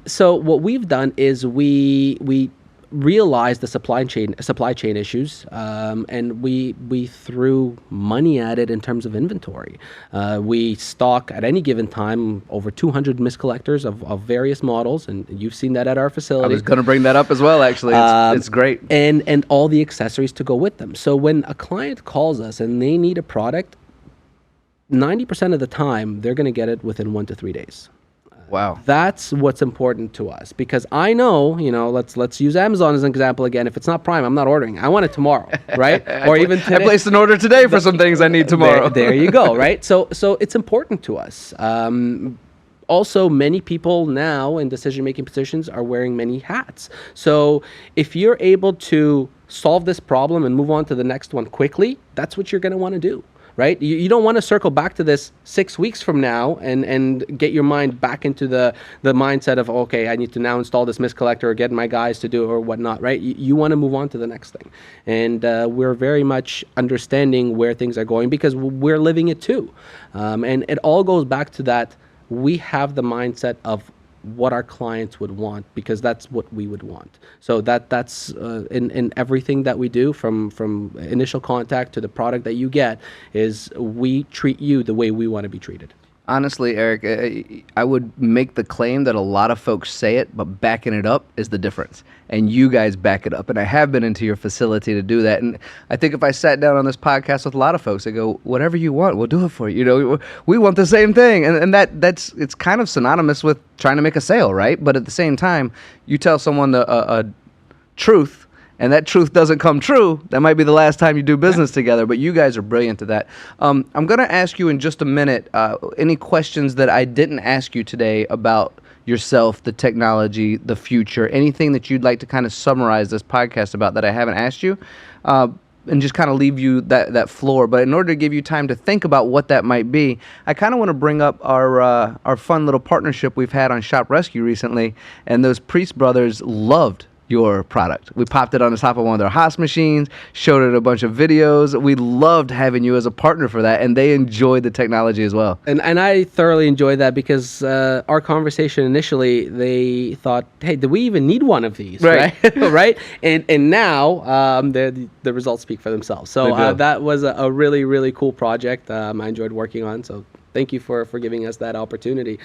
Speaker 3: So what we've done is we realized the supply chain issues, and we threw money at it in terms of inventory. We stock at any given time over 200 mist collectors of various models, and you've seen that at our facility.
Speaker 1: I was going to bring that up as well, actually. It's great.
Speaker 3: And all the accessories to go with them. So when a client calls us and they need a product, 90% of the time, they're going to get it within 1 to 3 days.
Speaker 1: Wow.
Speaker 3: That's what's important to us because I know, let's use Amazon as an example again. If it's not Prime, I'm not ordering. I want it tomorrow, right? Or even today.
Speaker 1: I placed an order today for some things I need tomorrow.
Speaker 3: There you go, right? So it's important to us. Also, many people now in decision-making positions are wearing many hats. So if you're able to solve this problem and move on to the next one quickly, that's what you're going to want to do. Right? You don't want to circle back to this 6 weeks from now and get your mind back into the mindset of, okay, I need to now install this mist collector or get my guys to do it or whatnot, right? You want to move on to the next thing. And we're very much understanding where things are going because we're living it too. And it all goes back to that we have the mindset of what our clients would want because that's what we would want. So that's in everything that we do from initial contact to the product that you get is we treat you the way we want to be treated.
Speaker 1: Honestly, Eric, I would make the claim that a lot of folks say it, but backing it up is the difference. And you guys back it up. And I have been into your facility to do that. And I think if I sat down on this podcast with a lot of folks, they go, whatever you want, we'll do it for you. We want the same thing. And it's kind of synonymous with trying to make a sale, right? But at the same time, you tell someone a truth, and that truth doesn't come true, that might be the last time you do business together. But you guys are brilliant at that. I'm going to ask you in just a minute any questions that I didn't ask you today about yourself, the technology, the future, anything that you'd like to kind of summarize this podcast about that I haven't asked you, and just kind of leave you that floor. But in order to give you time to think about what that might be, I kind of want to bring up our fun little partnership we've had on Shop Rescue recently, and those Priest brothers loved your product. We popped it on the top of one of their Haas machines, showed it a bunch of videos. We loved having you as a partner for that, and they enjoyed the technology as well. And
Speaker 3: I thoroughly enjoyed that because our conversation initially, they thought, hey, do we even need one of these?
Speaker 1: Right.
Speaker 3: Right? And now the results speak for themselves. So that was a really, really cool project I enjoyed working on. So thank you for giving us that opportunity.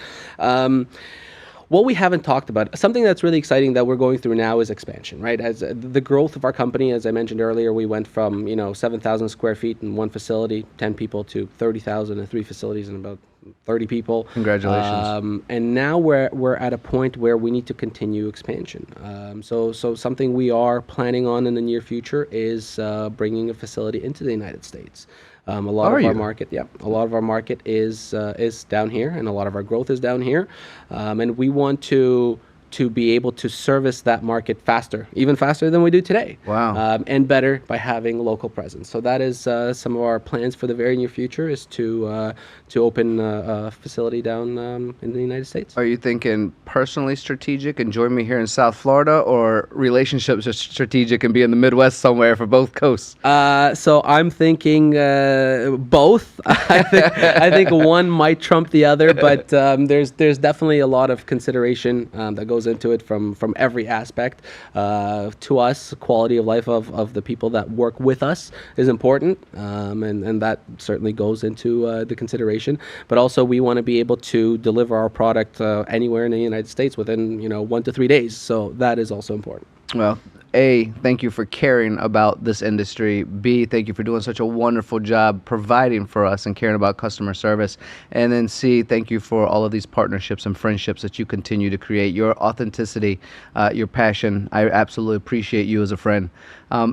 Speaker 3: what we haven't talked about, something that's really exciting that we're going through now is expansion, right? As the growth of our company, as I mentioned earlier, we went from 7,000 square feet in one facility, 10 people, to 30,000 in 3 facilities and about 30 people.
Speaker 1: Congratulations.
Speaker 3: And now we're at a point where we need to continue expansion. So something we are planning on in the near future is bringing a facility into the United States. A lot of our market is down here, and a lot of our growth is down here, and we want to be able to service that market faster, even faster than we do today.
Speaker 1: Wow.
Speaker 3: And better by having local presence. So that is some of our plans for the very near future, is to open a facility down in the United States.
Speaker 1: Are you thinking personally strategic and join me here in South Florida, or relationships are strategic and be in the Midwest somewhere for both coasts?
Speaker 3: So I'm thinking both. I think one might trump the other, but there's definitely a lot of consideration that goes into it from every aspect. To us, quality of life of the people that work with us is important, and that certainly goes into the consideration. But also, we want to be able to deliver our product anywhere in the United States within 1 to 3 days. So that is also important.
Speaker 1: Well, A, thank you for caring about this industry. B, thank you for doing such a wonderful job providing for us and caring about customer service. And then C, thank you for all of these partnerships and friendships that you continue to create. Your authenticity, your passion, I absolutely appreciate you as a friend.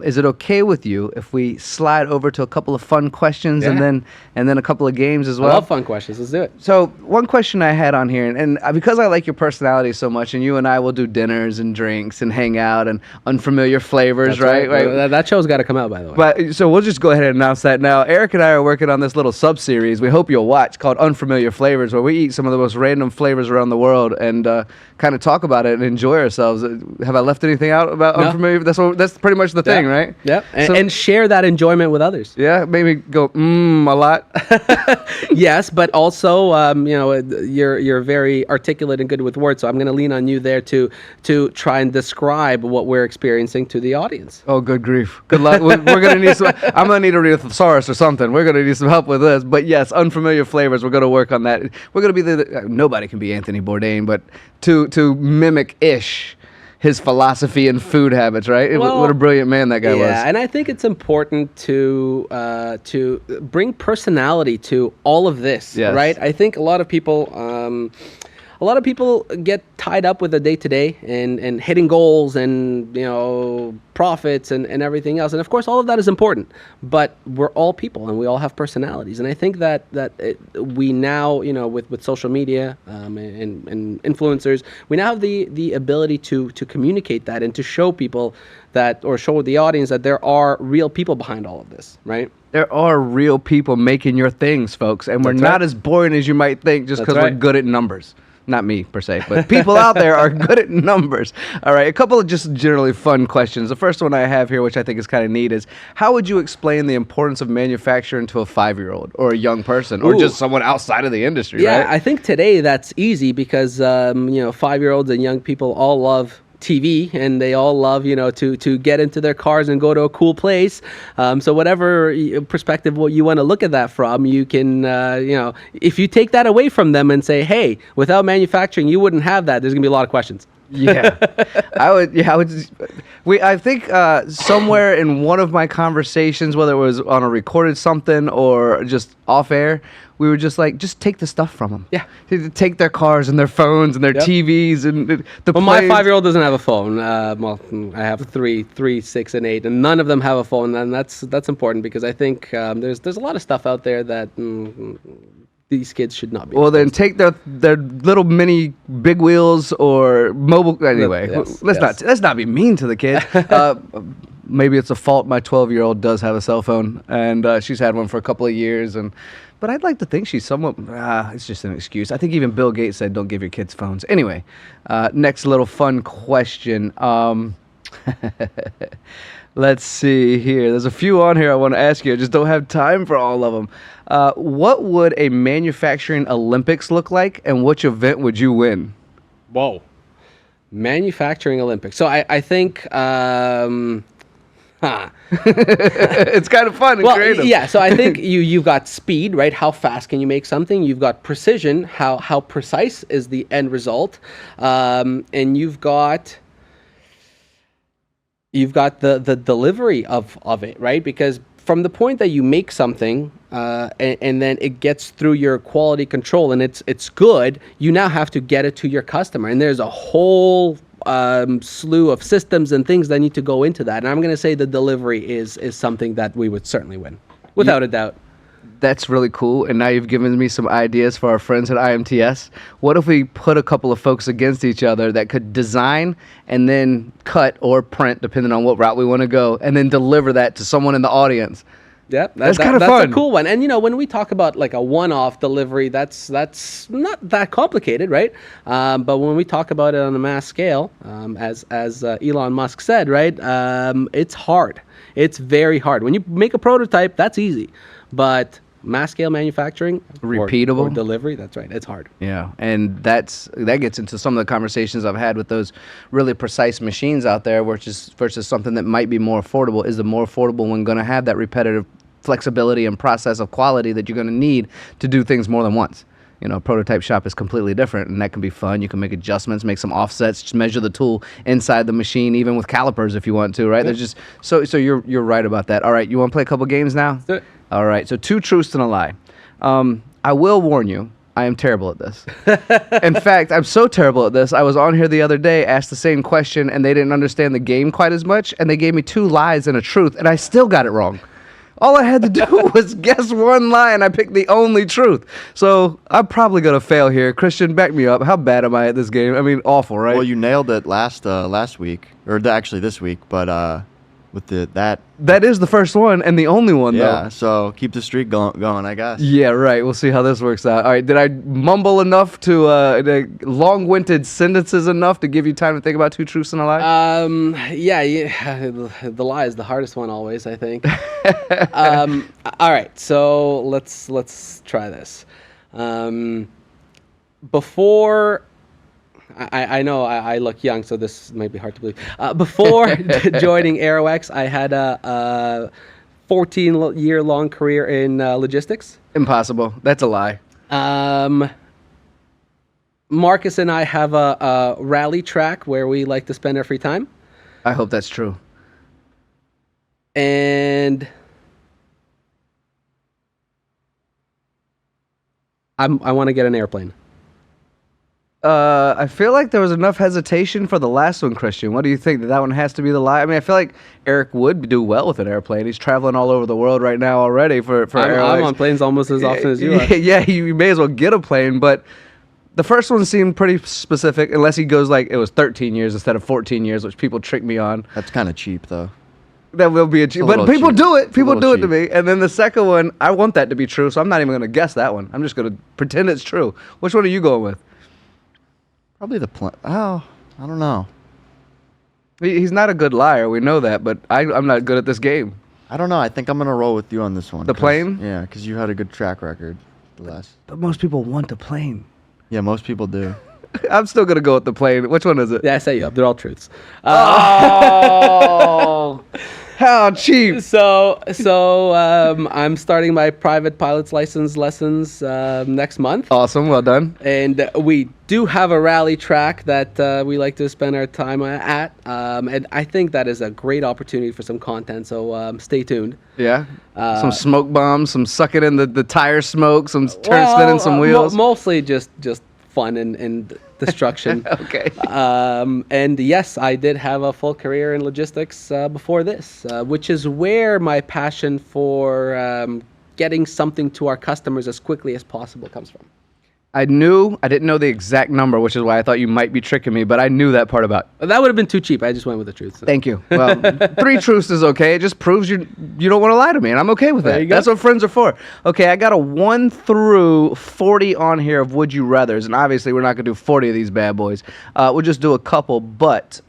Speaker 1: Is it okay with you if we slide over to a couple of fun questions and then a couple of games as well?
Speaker 3: I love fun questions. Let's do it.
Speaker 1: So one question I had on here, and because I like your personality so much, and you and I will do dinners and drinks and hang out and unfamiliar flavors,
Speaker 3: That's
Speaker 1: right?
Speaker 3: That show's got to come out, by the way.
Speaker 1: But so we'll just go ahead and announce that now. Eric and I are working on this little sub-series we hope you'll watch, called Unfamiliar Flavors, where we eat some of the most random flavors around the world and kind of talk about it and enjoy ourselves. Have I left anything out about
Speaker 3: No.
Speaker 1: unfamiliar? That's pretty much the thing, right?
Speaker 3: Yep.
Speaker 1: So-
Speaker 3: And share that enjoyment with others.
Speaker 1: Yeah, maybe go a lot.
Speaker 3: Yes, but also, you're very articulate and good with words, so I'm going to lean on you there to try and describe what we're experiencing to the audience.
Speaker 1: Oh, good grief. Good luck. We're going to need some. I'm going to need a read a thesaurus or something. We're going to need some help with this. But yes, unfamiliar flavors. We're going to work on that. We're going to be nobody can be Anthony Bourdain, but to mimic-ish his philosophy and food habits, right?
Speaker 3: Well,
Speaker 1: what a brilliant man that guy was.
Speaker 3: Yeah, and I think it's important to bring personality to all of this,
Speaker 1: Yes.
Speaker 3: right? I think a lot of people get tied up with the day-to-day and hitting goals and profits and everything else, and of course all of that is important. But we're all people and we all have personalities, and I think that we now with social media and influencers, we now have the ability to communicate that and to show people that, or show the audience that there are real people behind all of this, right?
Speaker 1: There are real people making your things, folks, and we're
Speaker 3: That's
Speaker 1: not
Speaker 3: right.
Speaker 1: as boring as you might think just
Speaker 3: That's
Speaker 1: because we're
Speaker 3: right.
Speaker 1: good at numbers. Not me, per se, but people out there are good at numbers. All right, a couple of just generally fun questions. The first one I have here, which I think is kind of neat, is how would you explain the importance of manufacturing to a 5-year-old or a young person or
Speaker 3: Ooh.
Speaker 1: just someone outside of the industry,
Speaker 3: Yeah,
Speaker 1: right?
Speaker 3: I think today that's easy because 5-year-olds and young people all love TV, and they all love to get into their cars and go to a cool place. So whatever perspective you want to look at that from, you can if you take that away from them and say, hey, without manufacturing you wouldn't have that, there's gonna be a lot of questions.
Speaker 1: Yeah, I would. I think somewhere in one of my conversations, whether it was on a recorded something or just off air, we were just like, just take the stuff from them.
Speaker 3: Yeah.
Speaker 1: Take their cars and their phones and their
Speaker 3: Yep.
Speaker 1: TVs and the.
Speaker 3: Well, my
Speaker 1: planes.
Speaker 3: 5-year-old doesn't have a phone. I have 3, 6, and 8, and none of them have a phone, and that's important because I think there's a lot of stuff out there that these kids should not be.
Speaker 1: Well, then take their little mini big wheels or mobile. Anyway,
Speaker 3: Yes,
Speaker 1: let's not be mean to the kid. Maybe it's a fault. My 12-year-old does have a cell phone, and she's had one for a couple of years. But I'd like to think she's somewhat. It's just an excuse. I think even Bill Gates said, "Don't give your kids phones." Anyway, next little fun question. Let's see here. There's a few on here I want to ask you. I just don't have time for all of them. What would a manufacturing Olympics look like, and which event would you win?
Speaker 3: Whoa. Manufacturing Olympics. So I think
Speaker 1: It's kind of fun and creative.
Speaker 3: Yeah. So I think you've got speed, right? How fast can you make something? You've got precision. How precise is the end result? And you've got the delivery of it, right? Because from the point that you make something and then it gets through your quality control and it's good, you now have to get it to your customer, and there's a whole slew of systems and things that need to go into that. And I'm going to say the delivery is something that we would certainly win, without a doubt.
Speaker 1: That's really cool. And now you've given me some ideas for our friends at IMTS. What if we put a couple of folks against each other that could design and then cut or print, depending on what route we want to go, and then deliver that to someone in the audience?
Speaker 3: Yeah,
Speaker 1: that's kind of fun.
Speaker 3: That's a cool one. And when we talk about like a one-off delivery, that's not that complicated, right? But when we talk about it on a mass scale, as Elon Musk said, right, it's hard. It's very hard. When you make a prototype, that's easy, but mass scale manufacturing,
Speaker 1: repeatable
Speaker 3: or delivery, that's right, it's hard.
Speaker 1: Yeah, and that gets into some of the conversations I've had with those really precise machines out there, versus something that might be more affordable. Is the more affordable one going to have that repetitive flexibility and process of quality that you're going to need to do things more than once? A prototype shop is completely different, and that can be fun. You can make adjustments, make some offsets, just measure the tool inside the machine, even with calipers if you want to, right? Yeah. There's just so you're right about that. All right, you want to play a couple games now?
Speaker 3: Do it.
Speaker 1: All right, so 2 truths and a lie. I will warn you, I am terrible at this. In fact, I'm so terrible at this, I was on here the other day, asked the same question, and they didn't understand the game quite as much, and they gave me 2 lies and a truth, and I still got it wrong. All I had to do was guess one lie, and I picked the only truth. So I'm probably going to fail here. Christian, back me up. How bad am I at this game? I mean, awful, right?
Speaker 2: Well, you nailed it last week, or actually this week, but with
Speaker 1: that is the first one and the only one, though.
Speaker 2: Yeah, so keep the streak going, I guess.
Speaker 1: Yeah, right. We'll see how this works out. All right, did I mumble enough to long-winded sentences enough to give you time to think about 2 truths and a lie?
Speaker 3: Yeah, the lie is the hardest one always, I think. All right, so let's try this. Before I know I look young, so this might be hard to believe. Before joining Aeroex, I had a 14-year-long career in logistics.
Speaker 1: Impossible. That's a lie.
Speaker 3: Marcus and I have a rally track where we like to spend our free time.
Speaker 1: I hope that's true.
Speaker 3: And I want to get an airplane.
Speaker 1: I feel like there was enough hesitation for the last one, Christian. What do you think? That one has to be the lie? I mean, I feel like Eric would do well with an airplane. He's traveling all over the world right now already for
Speaker 3: I'm on planes almost as often as you are.
Speaker 1: Yeah, you may as well get a plane, but the first one seemed pretty specific, unless he goes like it was 13 years instead of 14 years, which people trick me on.
Speaker 2: That's kind of cheap, though.
Speaker 1: That will be a cheap, but people do it. People do it to me. And then the second one, I want that to be true, so I'm not even going to guess that one. I'm just going to pretend it's true. Which one are you going with?
Speaker 2: Probably the plane. Oh, I don't know.
Speaker 1: He's not a good liar. We know that, but I'm not good at this game.
Speaker 2: I don't know. I think I'm going to roll with you on this one.
Speaker 1: The plane?
Speaker 2: Yeah, because you had a good track record.
Speaker 1: But most people want the plane.
Speaker 2: Yeah, most people do.
Speaker 1: I'm still going to go with the plane. Which one is it?
Speaker 3: Yeah, I set you up. They're all truths.
Speaker 1: Oh, how cheap.
Speaker 3: So I'm starting my private pilot's license lessons next month.
Speaker 1: Awesome. Well done.
Speaker 3: And we do have a rally track that we like to spend our time at. And I think that is a great opportunity for some content. So stay tuned.
Speaker 1: Yeah. Some smoke bombs, some sucking in the tire smoke, some spinning some wheels.
Speaker 3: Mostly just fun and destruction.
Speaker 1: Okay.
Speaker 3: And yes, I did have a full career in logistics before this, which is where my passion for getting something to our customers as quickly as possible comes from.
Speaker 1: I didn't know the exact number, which is why I thought you might be tricking me, but I knew that part about.
Speaker 3: That would have been too cheap. I just went with the truth. So.
Speaker 1: Thank you. Well, 3 truths is okay. It just proves you don't want to lie to me, and I'm okay with that.
Speaker 3: There you go.
Speaker 1: That's what friends are for. Okay, I got a 1 through 40 on here of would you rathers, and obviously we're not gonna do 40 of these bad boys. We'll just do a couple, but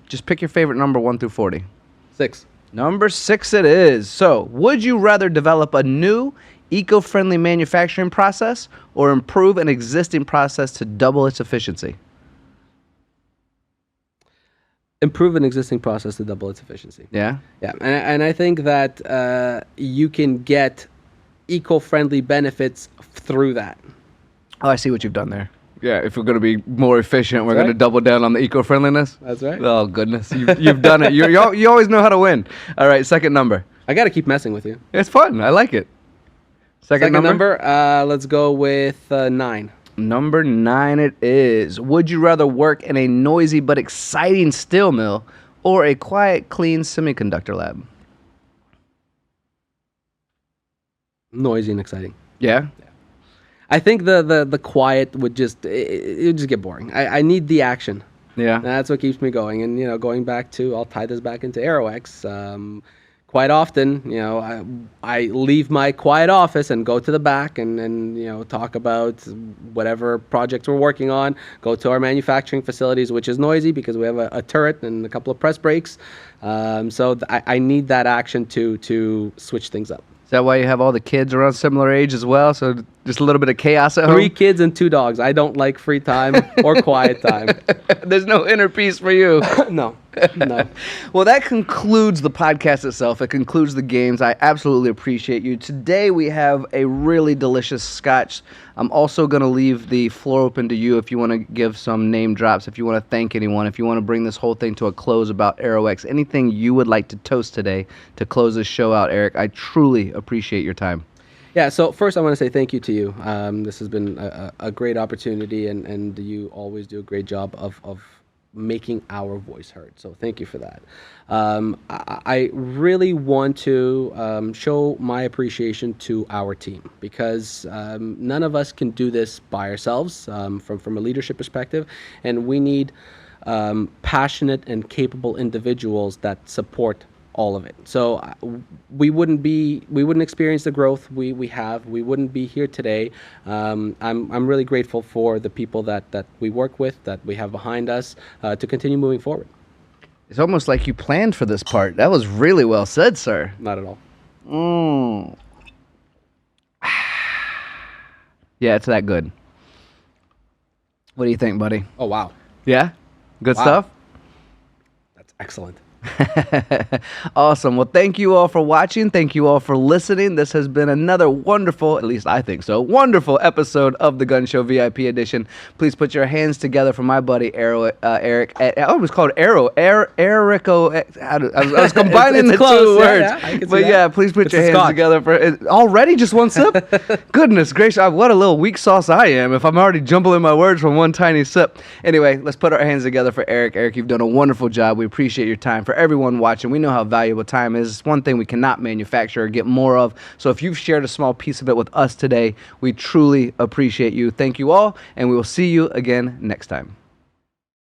Speaker 1: just pick your favorite number 1 through 40.
Speaker 3: 6.
Speaker 1: Number 6 it is. So, would you rather develop a new eco-friendly manufacturing process or improve an existing process to double its efficiency?
Speaker 3: Improve an existing process to double its efficiency.
Speaker 1: Yeah.
Speaker 3: Yeah, and I think that you can get eco-friendly benefits through that.
Speaker 1: Oh, I see what you've done there. Yeah, if we're going to be more efficient, we're
Speaker 3: That's
Speaker 1: going to
Speaker 3: right.
Speaker 1: double down on the eco-friendliness.
Speaker 3: That's right.
Speaker 1: Oh, goodness. You've done it. You always know how to win. All right, second number.
Speaker 3: I got to keep messing with you.
Speaker 1: It's fun. I like it. Second number?
Speaker 3: Let's go with 9.
Speaker 1: Number 9 it is. Would you rather work in a noisy but exciting steel mill or a quiet, clean semiconductor lab?
Speaker 3: Noisy and exciting.
Speaker 1: Yeah?
Speaker 3: I think the quiet would just it would just get boring. I need the action.
Speaker 1: Yeah.
Speaker 3: That's what keeps me going. And going back to, I'll tie this back into Aeroex. Quite often, I leave my quiet office and go to the back and talk about whatever projects we're working on. Go to our manufacturing facilities, which is noisy because we have a turret and a couple of press brakes. I need that action to switch things up.
Speaker 1: Is that why you have all the kids around similar age as well? So just a little bit of chaos at
Speaker 3: 3
Speaker 1: home?
Speaker 3: kids and 2 dogs. I don't like free time or quiet time.
Speaker 1: There's no inner peace for you.
Speaker 3: No.
Speaker 1: Well, that concludes the podcast itself. It concludes the games. I absolutely appreciate you. Today we have a really delicious scotch. I'm also going to leave the floor open to you if you want to give some name drops, if you want to thank anyone, if you want to bring this whole thing to a close about Aeroex, anything you would like to toast today to close this show out, Erik. I truly appreciate your time.
Speaker 3: Yeah, so first I want to say thank you to you. This has been a great opportunity, and you always do a great job of making our voice heard. So thank you for that. I really want to show my appreciation to our team because none of us can do this by ourselves from a leadership perspective, and we need passionate and capable individuals that support all of it. So we wouldn't experience the growth we have. We wouldn't be here today. I'm really grateful for the people that we work with, that we have behind us, to continue moving forward.
Speaker 1: It's almost like you planned for this part. That was really well said, sir.
Speaker 3: Not at all.
Speaker 1: Yeah, it's that good. What do you think, buddy?
Speaker 3: Oh, wow.
Speaker 1: Yeah? Good
Speaker 3: Wow.
Speaker 1: stuff?
Speaker 3: That's excellent.
Speaker 1: Awesome. Well, thank you all for watching. Thank you all for listening. This has been another wonderful, at least I think so, wonderful episode of the Gun Show VIP edition. Please put your hands together for my buddy Erik. I almost called Aeroeco. I was combining
Speaker 3: It's
Speaker 1: the
Speaker 3: close.
Speaker 1: two
Speaker 3: Yeah,
Speaker 1: words.
Speaker 3: yeah, I can see
Speaker 1: But
Speaker 3: that.
Speaker 1: yeah, please put
Speaker 3: It's
Speaker 1: your
Speaker 3: a
Speaker 1: hands
Speaker 3: Scotch.
Speaker 1: together for already just one sip. Goodness gracious, what a little weak sauce I am if I'm already jumbling my words from one tiny sip. Anyway, let's put our hands together for Erik. Erik, you've done a wonderful job. We appreciate your time. For everyone watching, we know how valuable time is. It's one thing we cannot manufacture or get more of. So if you've shared a small piece of it with us today, we truly appreciate you. Thank you all, and we will see you again next time.